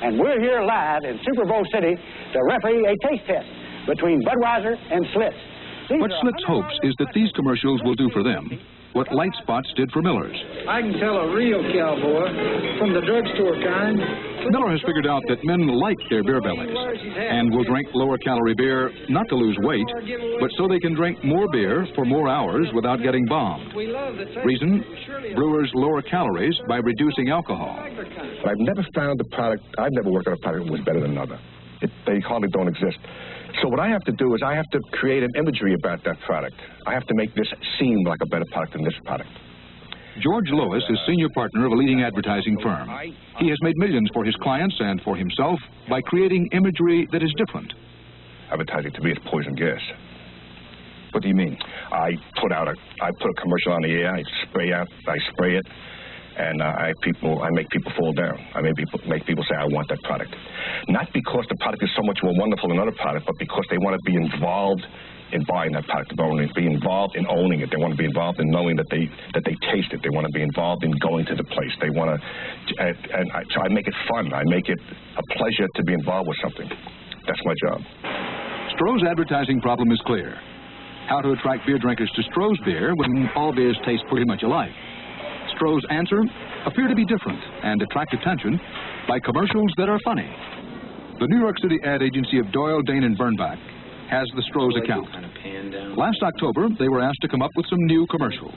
And we're here live in Super Bowl City to referee a taste test between Budweiser and Schlitz.
What Schlitz hopes is that these commercials will do for them what light spots did for Miller's.
I can tell a real cowboy from the drugstore kind.
Miller has figured out that men like their beer bellies and will drink lower-calorie beer not to lose weight, but so they can drink more beer for more hours without getting bombed. Reason? Brewers lower calories by reducing alcohol.
I've never found a product, I've never worked on a product that was better than another. They hardly don't exist. So what I have to do is I have to create an imagery about that product. I have to make this seem like a better product than this product.
George Lois is senior partner of a leading advertising firm. He has made millions for his clients and for himself by creating imagery that is different.
Advertising to me is poison gas. What do you mean? I put a commercial on the air, I spray it, and I make people fall down. I make people say, I want that product. Not because the product is so much more wonderful than another product, but because they want to be involved in buying that product. They want to be involved in owning it. They want to be involved in knowing that they taste it. They want to be involved in going to the place. They want to, so I make it fun. I make it a pleasure to be involved with something. That's my job.
Stroh's advertising problem is clear. How to attract beer drinkers to Stroh's beer when all beers taste pretty much alike. Stroh's answer appear to be different and attract attention by commercials that are funny. The New York City ad agency of Doyle, Dane, and Bernbach has the Stroh's account. Last October, they were asked to come up with some new commercials.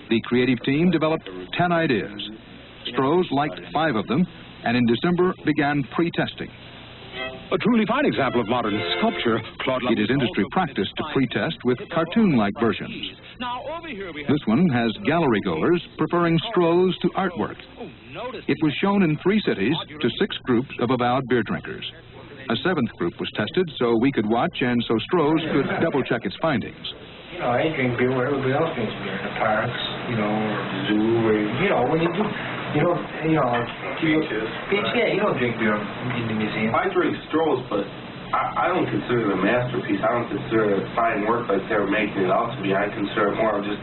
The creative team developed 10 ideas. Stroh's liked 5 of them, and in December began pre-testing.
A truly fine example of modern sculpture.
It is industry practice to pre-test with cartoon-like versions. This one has gallery goers preferring Stroh's to artwork. It was shown in 3 cities to 6 groups of avowed beer drinkers. A 7th group was tested so we could watch and so Stroh's could double-check its findings.
You know, I drink beer where everybody else drinks beer. In the parks, you know, or the zoo, or, you know, when you do, beach, yeah, you don't drink beer in the museum.
I drink Stroh's, but I don't consider it a masterpiece. I don't consider it fine work like they were making it out to be. I consider it more of just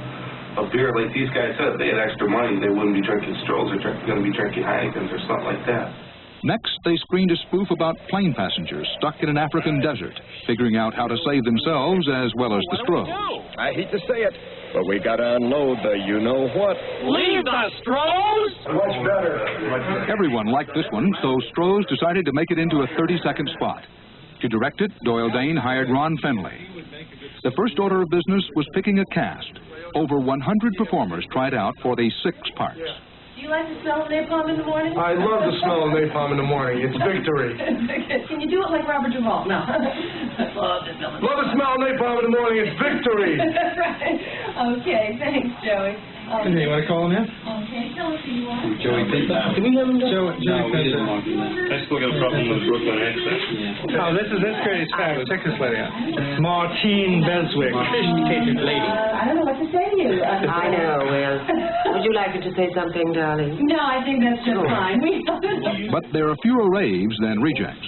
a beer. Like these guys said, if they had extra money, they wouldn't be drinking Stroh's. They're going to be drinking Heineken's or something like that.
Next, they screened a spoof about plane passengers stuck in an African desert, figuring out how to save themselves as well as the Stroh's.
I hate to say it, but we gotta unload the you-know-what.
Leave the Stroh's!
Much better.
Everyone liked this one, so Stroh's decided to make it into a 30-second spot. To direct it, Doyle Dane hired Ron Fenley. The first order of business was picking a cast. Over 100 performers tried out for the 6 parts.
Do you like the smell of napalm in the morning?
I love the smell of napalm in the morning. It's victory.
Can you do it like Robert Duvall? No. Love the smell.
Love the smell of napalm in the morning. It's victory.
Right. Okay, thanks, Joey.
Okay, you want to call him in?
Okay, tell us who you are.
Joey Pizza. Can we have him go? Joey Pizza.
I still got a problem with Brooklyn accent.
Oh, this great. It's fabulous. Check this lady out. Martine Beswick, fish-tated lady.
I don't know what to say to you.
I know, Will. Would you like her to say something, darling?
No, I think that's just fine.
But there are fewer raves than rejects.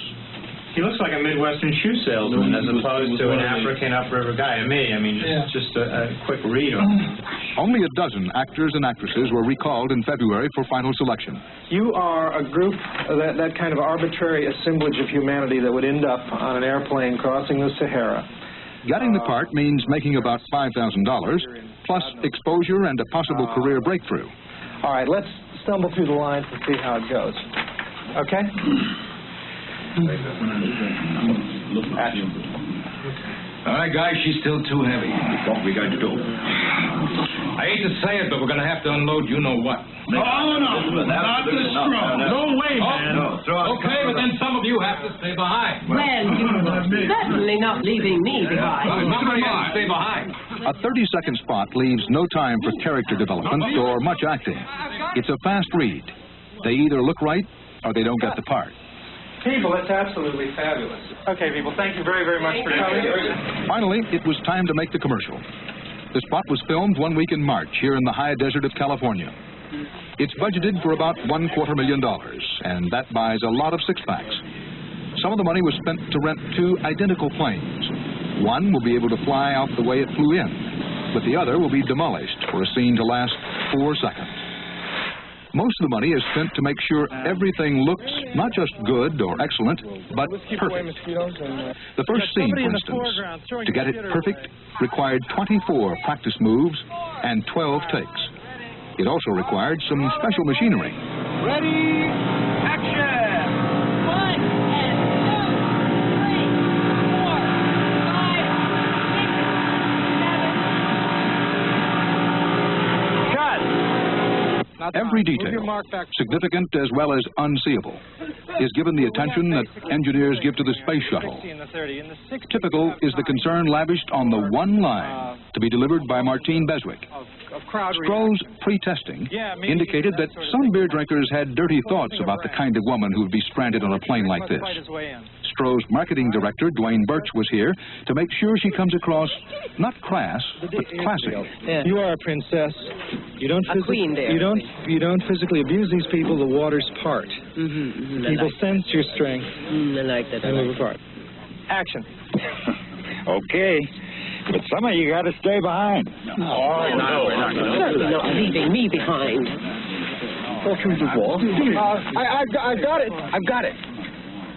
He looks like a Midwestern shoe salesman as opposed to an African upriver guy to me. I mean, just a quick read on him.
Only a dozen actors and actresses were recalled in February for final selection.
You are a group, that kind of arbitrary assemblage of humanity that would end up on an airplane crossing the Sahara.
Getting the part means making about $5,000, plus exposure and a possible career breakthrough.
All right, let's stumble through the lines and see how it goes. Okay?
All right, guys, she's still too heavy. What we got to do? I hate to say it, but we're going to have to unload you-know-what.
Oh, no, not the Stroh.
No way, man.
Okay,
but then some of you have to stay behind.
Well, you're certainly not leaving me behind.
Somebody has to stay behind.
A 30-second spot leaves no time for character development or much acting. It's a fast read. They either look right or they don't get the part.
People, that's absolutely fabulous. Okay, people, thank you very, very much for coming.
Finally, it was time to make the commercial. The spot was filmed 1 week in March here in the high desert of California. It's budgeted for about $250,000, and that buys a lot of six-packs. Some of the money was spent to rent 2 identical planes. One will be able to fly out the way it flew in, but the other will be demolished for a scene to last 4 seconds.
Most of the money is spent to make sure everything looks not just good or excellent, but perfect. The first scene, for instance, to get it perfect, required 24 practice moves and 12 takes. It also required some special machinery.
Ready, action!
Every detail, significant as well as unseeable, is given the attention that engineers give to the space shuttle. Typical is the concern lavished on the one line to be delivered by Martine Beswick. Stroh's pre-testing indicated that some beer drinkers had dirty thoughts about the kind of woman who would be stranded on a plane like this. Stroh's marketing director, Dwayne Birch, was here to make sure she comes across not crass, but classy.
You are a princess. You don't
queen, dear.
You don't physically abuse these people. The waters part. People sense your strength.
I like that.
And move apart. Action.
Okay. But some of you got to stay behind.
Certainly not leaving me behind.
I've got it. I've got it.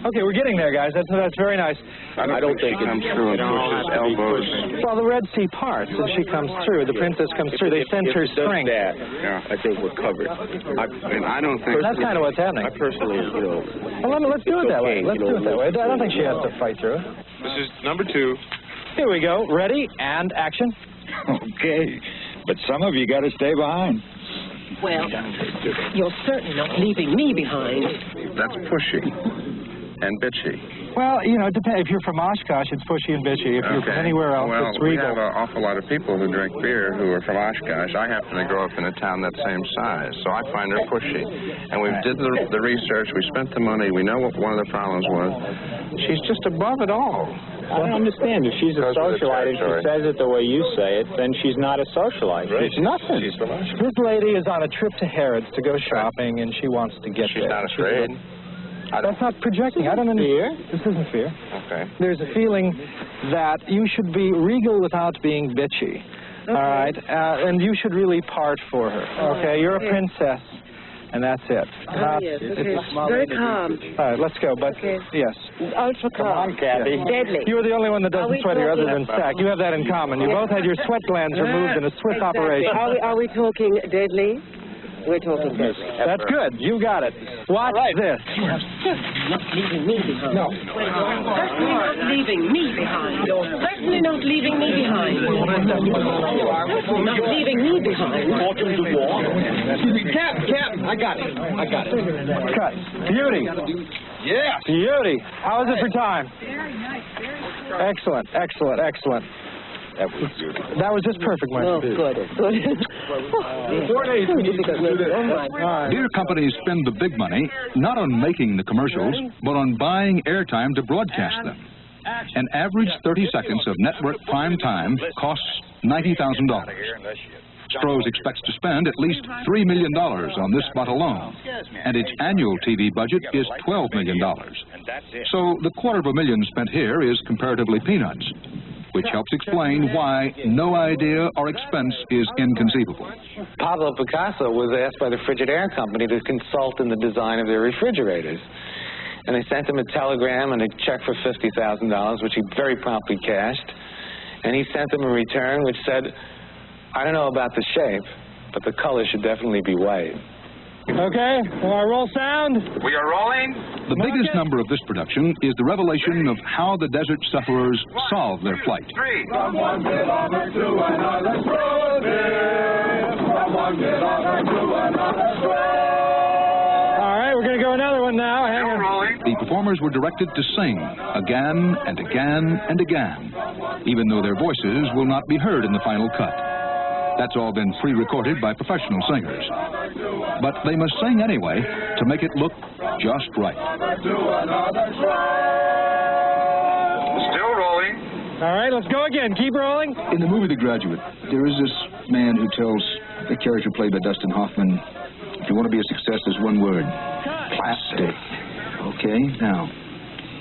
Okay, we're getting there, guys. That's very nice.
I don't think it comes through and pushes elbows.
Well, the Red Sea parts, and she comes through. The princess comes through. They sense her strength.
Yeah, I think we're covered. I don't think...
That's kind of what's happening.
I personally,
Well, let's do it that way. Let's do it that way. I don't think she has to fight through it.
This is number 2.
Here we go. Ready, and action.
Okay. But some of you got to stay behind.
Well, you're certainly not leaving me behind.
That's pushy and bitchy.
Well, you know, it depends. If you're from Oshkosh, it's pushy and bitchy. If you're from anywhere else, it's regal.
We have an awful lot of people who drink beer who are from Oshkosh. I happen to grow up in a town that same size, so I find her pushy. And we did the research. We spent the money. We know what one of the problems was. She's just above it all.
I don't understand. If she's a socialite and she says it the way you say it, then she's not a socialite.
Right.
She's nothing.
She's from Oshkosh.
This lady is on a trip to Harrods to go shopping, and she wants to get there.
She's not afraid.
That's not projecting. I don't understand. This isn't fear.
Okay.
There's a feeling that you should be regal without being bitchy. Okay. All right? And you should really part for her. Okay? You're a princess. And that's it.
Yes, okay. Very calm.
All right, let's go. But yes.
Ultra calm.
Come on, Kathy.
Deadly.
You are the only one that doesn't sweat here other than Stack. You have that in common. You both had your sweat glands removed in a swift operation.
Are we talking deadly? We're talking deadly.
That's good. You got it. Watch this.
You're not leaving me behind.
No.
Certainly not leaving me behind. You're certainly not leaving me behind. Not leaving me behind.
Fortunes of war.
Captain, I got it. Cut. Beauty.
Yeah.
Beauty. How is it for time?
Very nice. Very
excellent. That was just perfect, my
good. 4 days.
Beer companies spend the big money not on making the commercials, but on buying airtime to broadcast them. An average 30 seconds of network prime time costs $90,000. Stroh's expects to spend at least $3 million on this spot alone, and its annual TV budget is $12 million. So the $250,000 spent here is comparatively peanuts, which helps explain why no idea or expense is inconceivable.
Pablo Picasso was asked by the Frigidaire company to consult in the design of their refrigerators. And they sent him a telegram and a check for $50,000, which he very promptly cashed. And he sent them a return which said, I don't know about the shape, but the color should definitely be white.
Okay, roll sound.
We are rolling.
The biggest number of this production is the revelation of how the desert sufferers solved their plight.
3.
From one kilometer to another stroll. From one kilometer to another stroll.
All right, we're going to go another one now. Hang on.
The performers were directed to sing again and again and again, even though their voices will not be heard in the final cut. That's all been pre-recorded by professional singers. But they must sing anyway to make it look just right.
Still rolling.
All right, let's go again. Keep rolling.
In the movie The Graduate, there is this man who tells the character played by Dustin Hoffman, if you want to be a success, there's one word. Plastic. Okay, now,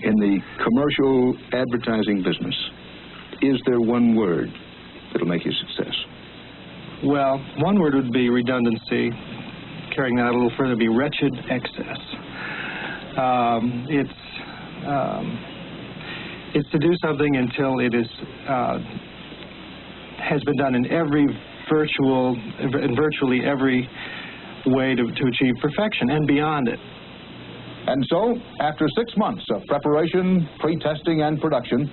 in the commercial advertising business, is there one word that'll make you a success?
Well, one word would be redundancy. carrying that a little further, be wretched excess. It's to do something until it is has been done in virtually every way to achieve perfection and beyond it.
And so, after 6 months of preparation, pre-testing, and production,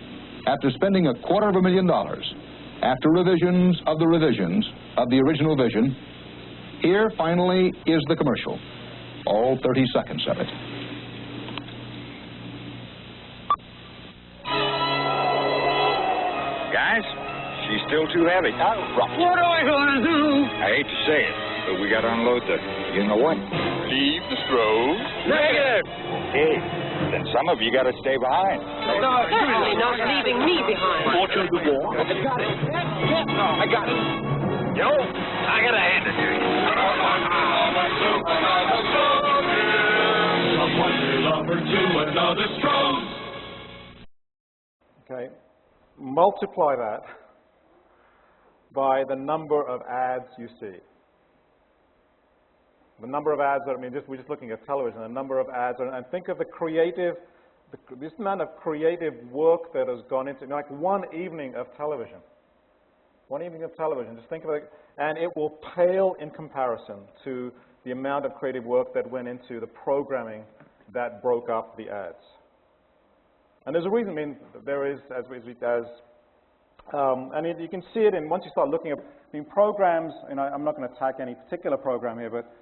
after spending $250,000, after revisions of the original vision, here finally is the commercial, all 30 seconds of it.
Guys, she's still too heavy.
What are we going to do?
I hate to say it, but we got to unload the, you know what?
Leave the strobe.
Negative.
Hey, then some of you got to stay behind.
No, certainly not leaving me behind.
Fortune of the war.
I got it. I got it.
Yo, I got to hand it to you.
From one lover to another strobe.
Okay, multiply that by the number of ads you see. The number of ads, we're just looking at television, the number of ads, and think of this amount of creative work that has gone into, like one evening of television. One evening of television, just think of it, and it will pale in comparison to the amount of creative work that went into the programming that broke up the ads. And there's a reason, there is, and you can see it once you start looking at, programs, I'm not going to attack any particular program here, but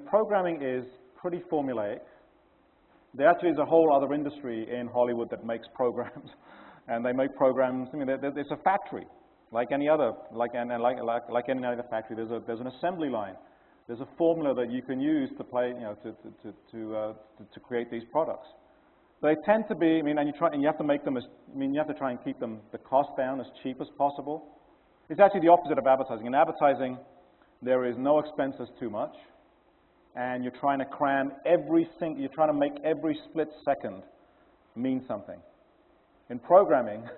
programming is pretty formulaic. There actually is a whole other industry in Hollywood that makes programs, and they make programs. It's a factory, like any other, like any other factory. There's an assembly line. There's a formula that you can use to to create these products. They tend to be, and you have to make them you have to try and keep them the cost down as cheap as possible. It's actually the opposite of advertising. In advertising, there is no expenses too much, and you're trying to cram you're trying to make every split second mean something. In programming,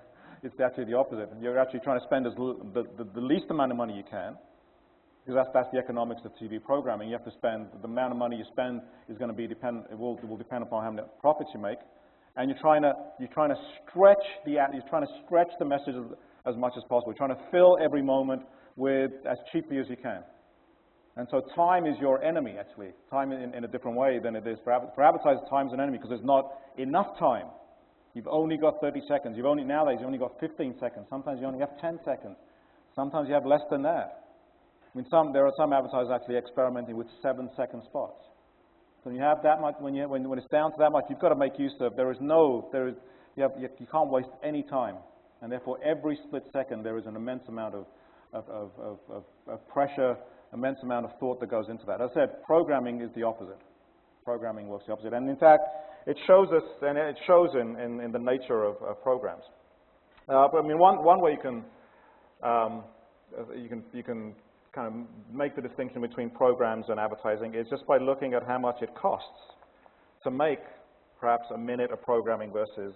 it's actually the opposite. You're actually trying to spend the least amount of money you can, because that's the economics of TV programming. You have to spend, the amount of money you spend is going to be it will depend upon how many profits you make, and you're trying to stretch the message as much as possible. You're trying to fill every moment with as cheaply as you can. And so time is your enemy, actually. Time in a different way than it is for advertisers. Time is an enemy because there's not enough time. You've only got 30 seconds. Nowadays, you've only got 15 seconds. Sometimes you only have 10 seconds. Sometimes you have less than that. There are some advertisers actually experimenting with 7-second spots. So when you have that much, when it's down to that much, you've got to make use of. You can't waste any time, and therefore every split second there is an immense amount of pressure, immense amount of thought that goes into that. As I said, programming is the opposite. Programming works the opposite, and in fact, it shows us, and it shows in the nature of programs. But one way you can kind of make the distinction between programs and advertising is just by looking at how much it costs to make perhaps a minute of programming versus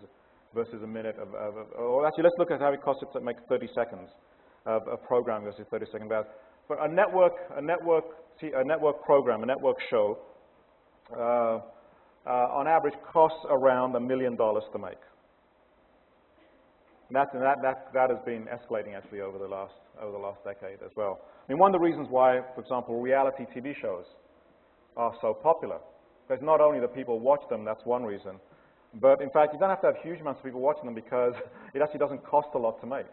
a minute or actually let's look at how it costs to make 30 seconds of programming versus 30 seconds. For a network program, a network show, on average costs around $1 million to make. That has been escalating actually over the last decade as well. One of the reasons why, for example, reality TV shows are so popular, because not only that people watch them, that's one reason, but in fact you don't have to have huge amounts of people watching them because it actually doesn't cost a lot to make.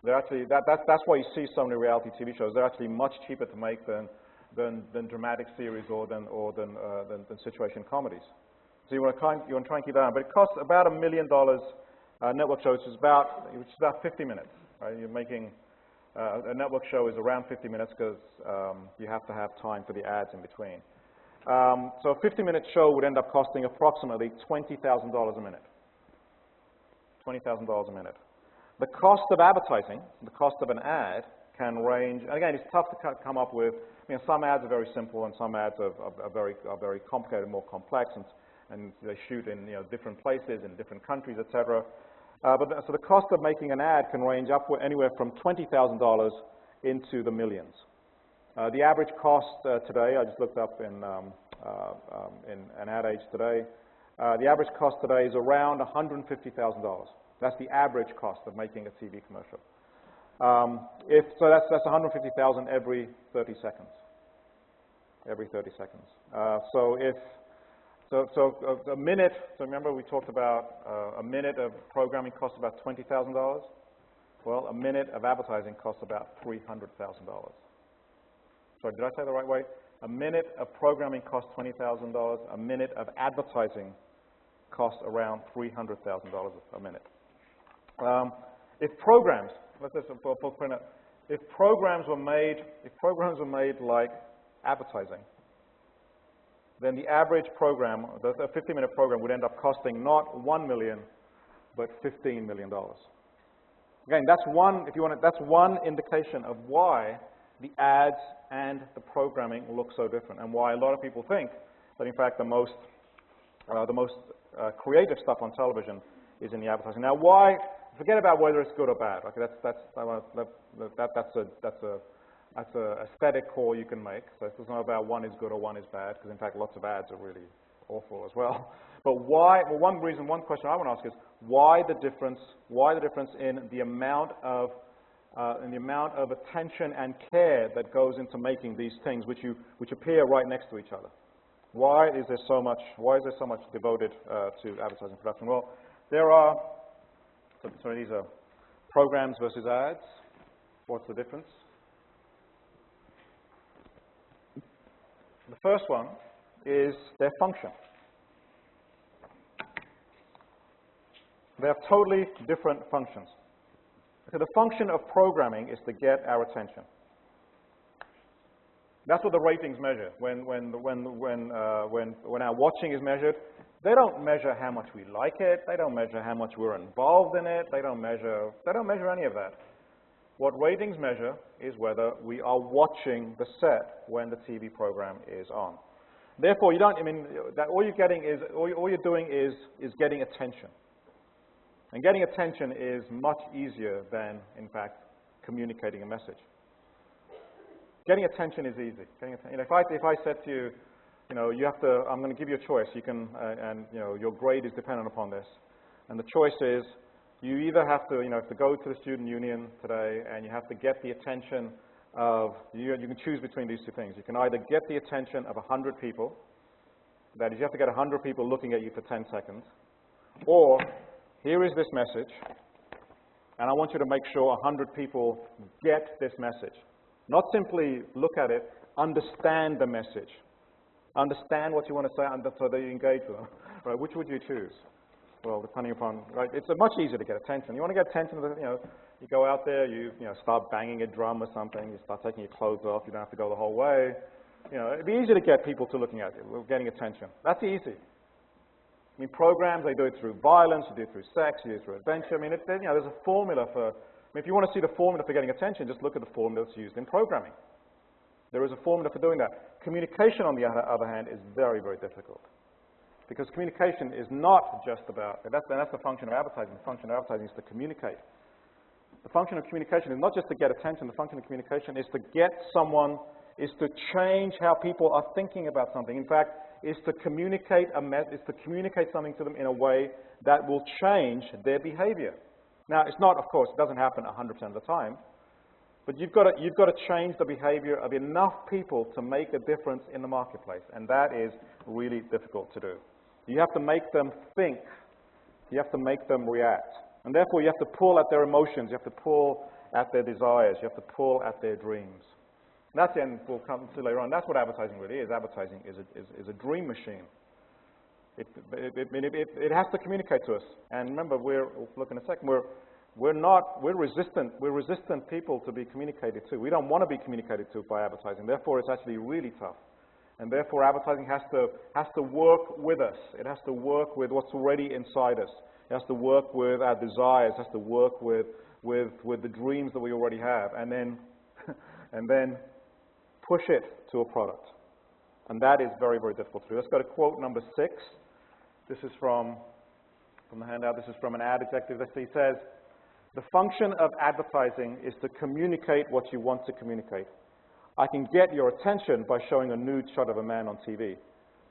They're actually that's why you see so many reality TV shows. They're actually much cheaper to make than dramatic series or than situation comedies. So you want to try and keep that on, but it costs about $1 million. Network show, which is about 50 minutes. Right? You're making a network show is around 50 minutes because you have to have time for the ads in between. So a 50-minute show would end up costing approximately $20,000 a minute. $20,000 a minute. The cost of advertising, the cost of an ad, can range. And again, it's tough to come up with. Some ads are very simple, and some ads are very complicated, more complex, and they shoot in different places in different countries, etc. So the cost of making an ad can range upward anywhere from $20,000 into the millions. The average cost today, I just looked up in an ad age today, the average cost today is around $150,000. That's the average cost of making a TV commercial. So that's $150,000 every 30 seconds. Every 30 seconds. So a minute, so remember we talked about a minute of programming costs about $20,000? Well, a minute of advertising costs about $300,000. Sorry, did I say the right way? A minute of programming costs $20,000. A minute of advertising costs around $300,000 a minute. If programs, let's just print out, if programs were made like advertising, then the average program, the 50-minute program, would end up costing not $1 million, but $15 million. Again, that's one, if you want, that's one indication of why the ads and the programming look so different, and why a lot of people think that, in fact, the most creative stuff on television is in the advertising. Now, why? Forget about whether it's good or bad. Okay, that's a aesthetic call you can make. So it's not about one is good or one is bad, because in fact, lots of ads are really awful as well. But why? Well, one question I want to ask is why the difference? Why the difference in the amount of attention and care that goes into making these things, which appear right next to each other? Why is there so much devoted to advertising production? Well, there are. So these are programs versus ads. What's the difference? The first one is their function. They have totally different functions. So the function of programming is to get our attention. That's what the ratings measure. When our watching is measured, they don't measure how much we like it. They don't measure how much we're involved in it. They don't measure any of that. What ratings measure is whether we are watching the set when the TV program is on. Therefore, all you're doing is getting attention. And getting attention is much easier than, in fact, communicating a message. Getting attention is easy. If I said to you, I'm going to give you a choice. You can, your grade is dependent upon this. And the choice is, you either have to go to the student union today, and you have to get the attention of, you can choose between these two things. You can either get the attention of 100 people, that is, you have to get 100 people looking at you for 10 seconds, or here is this message, and I want you to make sure 100 people get this message. Not simply look at it, understand the message. Understand what you want to say, so that you engage with them. Right? Which would you choose? Well, depending upon, right? It's much easier to get attention. You want to get attention, you go out there, you start banging a drum or something, you start taking your clothes off, you don't have to go the whole way. It'd be easy to get people to looking at you, getting attention. That's easy. Programs, they do it through violence, you do it through sex, you do it through adventure. There's a formula for, if you want to see the formula for getting attention, just look at the formula that's used in programming. There is a formula for doing that. Communication, on the other hand, is very, very difficult. Because communication is not just about, that's the function of advertising. The function of advertising is to communicate. The function of communication is not just to get attention. The function of communication is to get someone, is to change how people are thinking about something. In fact, is to communicate something to them in a way that will change their behavior. Now, it's not, of course, it doesn't happen 100% of the time, but you've got to change the behavior of enough people to make a difference in the marketplace, and that is really difficult to do. You have to make them think. You have to make them react. And therefore, you have to pull at their emotions. You have to pull at their desires. You have to pull at their dreams. And that's the end we'll come to later on. That's what advertising really is. Advertising is a dream machine. It has to communicate to us. And remember, we'll look in a second, we're resistant people to be communicated to. We don't want to be communicated to by advertising. Therefore, it's actually really tough. And therefore, advertising has to work with us. It has to work with what's already inside us. It has to work with our desires. It has to work with the dreams that we already have. And then push it to a product. And that is very, very difficult to do. Let's go to quote number 6. This is from the handout. This is from an ad executive. He says, "The function of advertising is to communicate what you want to communicate. I can get your attention by showing a nude shot of a man on TV,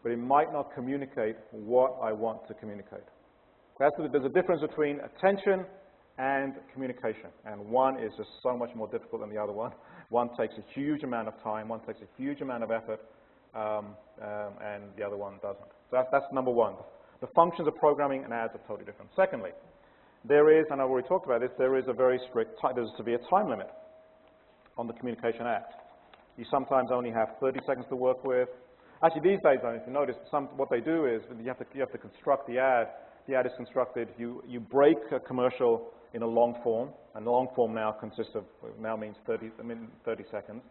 but it might not communicate what I want to communicate. There's a difference between attention and communication, and one is just so much more difficult than the other one. One takes a huge amount of time, one takes a huge amount of effort, and the other one doesn't. So that's number one. The functions of programming and ads are totally different. Secondly, there is, and I've already talked about this, there is a very strict, there's a severe time limit on the Communication Act. You sometimes only have 30 seconds to work with. Actually, these days, if you notice, what they do is you have to construct the ad. The ad is constructed. You break a commercial in a long form, and the long form now means 30 seconds.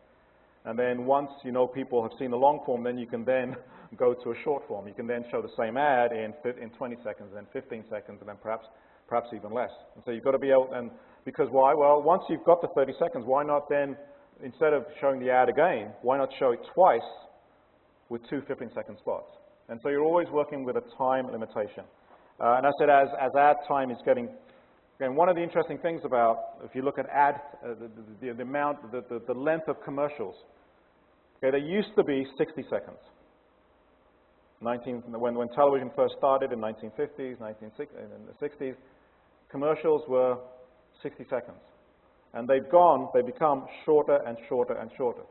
And then once you know people have seen the long form, then you can then go to a short form. You can then show the same ad in 20 seconds, then 15 seconds, and then perhaps even less. And so you've got to be able, and because why? Well, once you've got the 30 seconds, why not then, instead of showing the ad again, why not show it twice with two 15-second spots? And so you're always working with a time limitation. And I said as ad time is getting, again, one of the interesting things about, if you look at the length of commercials, okay, they used to be 60 seconds. When television first started in 1950s, in the 60s, commercials were 60 seconds. And they've become shorter and shorter and shorter.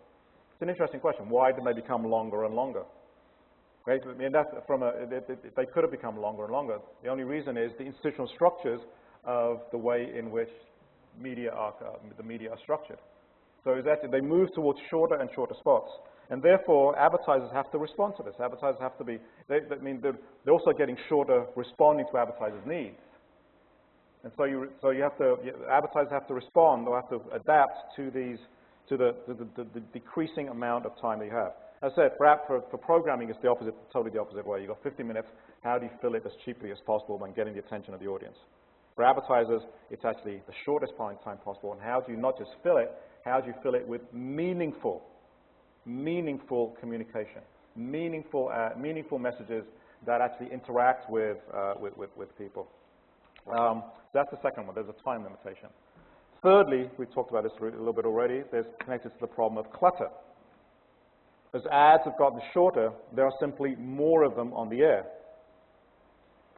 It's an interesting question. Why did they become longer and longer? Right? I mean, they could have become longer and longer. The only reason is the institutional structures of the way in which the media are structured. So they move towards shorter and shorter spots. And therefore, advertisers have to respond to this. Advertisers have to be, they're also getting shorter responding to advertisers' needs. And so advertisers have to respond or have to adapt to the decreasing amount of time they have. As I said, for programming, it's totally the opposite way. You've got 50 minutes. How do you fill it as cheaply as possible by getting the attention of the audience? For advertisers, it's actually the shortest time possible. And how do you not just fill it, how do you fill it with meaningful communication, meaningful messages that actually interact with people? That's the second one. There's a time limitation. Thirdly, we talked about this a little bit already. There's connected to the problem of clutter. As ads have gotten shorter, there are simply more of them on the air.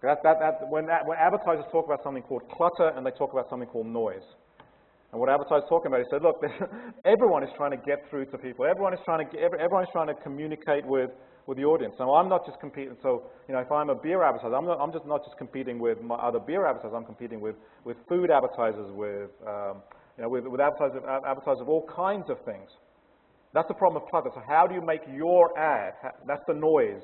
When advertisers talk about something called clutter, and they talk about something called noise. And what advertisers are talking about, he said, look, everyone is trying to get through to people. Everyone is trying to communicate with the audience. So I'm not just competing. So if I'm a beer advertiser, I'm just not just competing with my other beer advertisers. I'm competing with food advertisers, with advertisers of all kinds of things. That's the problem of clutter. So how do you make your ad? That's the noise.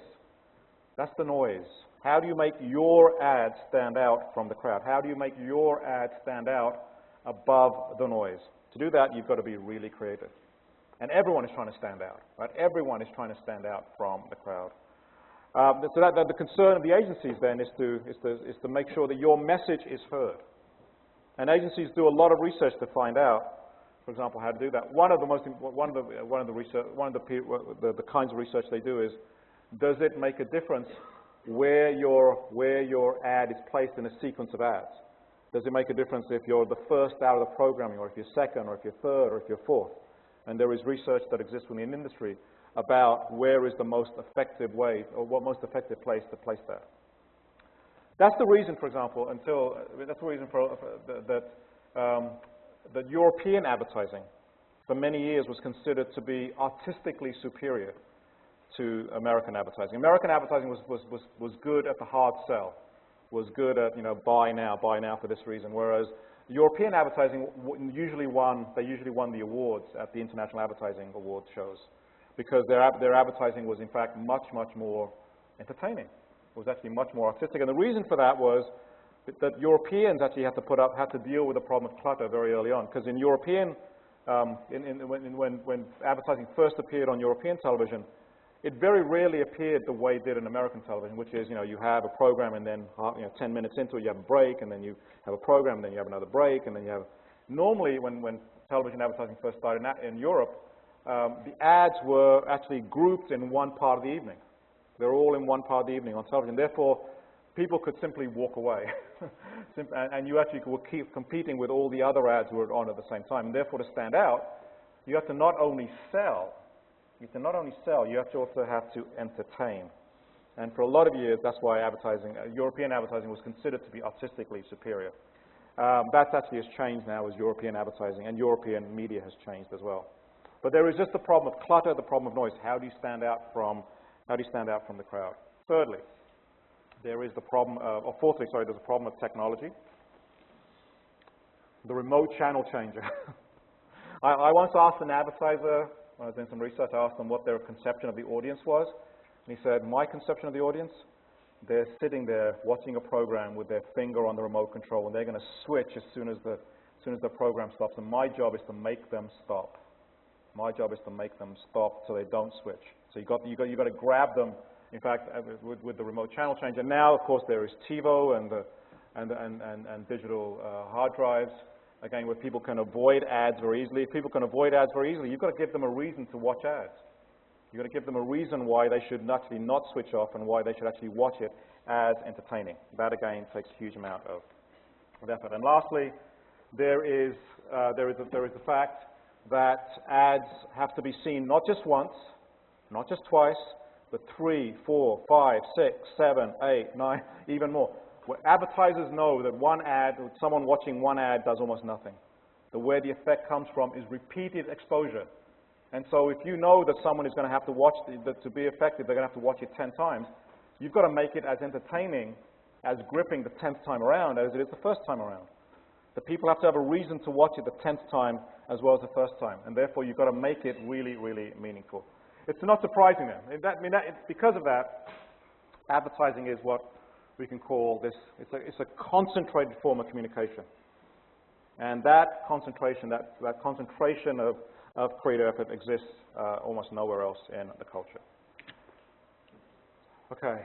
That's the noise. How do you make your ad stand out from the crowd? How do you make your ad stand out above the noise? To do that, you've got to be really creative. And everyone is trying to stand out, right? Everyone is trying to stand out from the crowd. So the concern of the agencies then is to make sure that your message is heard. And agencies do a lot of research to find out, for example, how to do that. One of the kinds of research they do is, does it make a difference where your ad is placed in a sequence of ads? Does it make a difference if you're the first out of the programming, or if you're second, or if you're third, or if you're fourth? And there is research that exists within the industry about where is the most effective way, or what most effective place to place that. That's the reason, for example, that European advertising for many years was considered to be artistically superior to American advertising. American advertising was good at the hard sell, was good at, buy now for this reason, whereas European advertising usually won the awards at the International Advertising Awards shows, because their advertising was in fact much more entertaining. It was actually much more artistic, and the reason for that was that Europeans actually had to deal with the problem of clutter very early on, because in European, when advertising first appeared on European television, it very rarely appeared the way it did in American television, which is, you have a program and then 10 minutes into it you have a break, and then you have a program and then you have another break, and then you have... Normally, when television advertising first started in Europe, the ads were actually grouped in one part of the evening. They're all in one part of the evening on television. Therefore, people could simply walk away. And you actually would keep competing with all the other ads who were on at the same time. And therefore, to stand out, you have to not only sell, you have to also have to entertain. And for a lot of years, that's why advertising, European advertising was considered to be artistically superior. That actually has changed now as European advertising, and European media has changed as well. But there is just the problem of clutter, the problem of noise. How do you stand out from the crowd? Thirdly, there is the problem of, or fourthly, sorry, there's a problem of technology. The remote channel changer. I once asked an advertiser, when I was doing some research, I asked them what their conception of the audience was. And he said, my conception of the audience, they're sitting there watching a program with their finger on the remote control, and they're going to switch as soon as the program stops. And my job is to make them stop. My job is to make them stop so they don't switch. So you've got to grab them. In fact, with the remote channel changer. Now, of course, there is TiVo and digital hard drives. Again, where people can avoid ads very easily. If people can avoid ads very easily, you've got to give them a reason to watch ads. You've got to give them a reason why they should actually not switch off and why they should actually watch it as entertaining. That, again, takes a huge amount of effort. And lastly, there is the fact that ads have to be seen not just once, not just twice, but 3, 4, 5, 6, 7, 8, 9, even more. Where advertisers know that one ad, someone watching one ad does almost nothing. Where the effect comes from is repeated exposure. And so if you know that someone is going to have to watch, to be effective, they're going to have to watch it 10 times, you've got to make it as entertaining, as gripping the 10th time around as it is the first time around. The people have to have a reason to watch it the 10th time as well as the first time. And therefore, you've got to make it really, really meaningful. It's not surprising then. Because of that, advertising is what we can call this, it's a concentrated form of communication. And that concentration of creative effort exists almost nowhere else in the culture. Okay.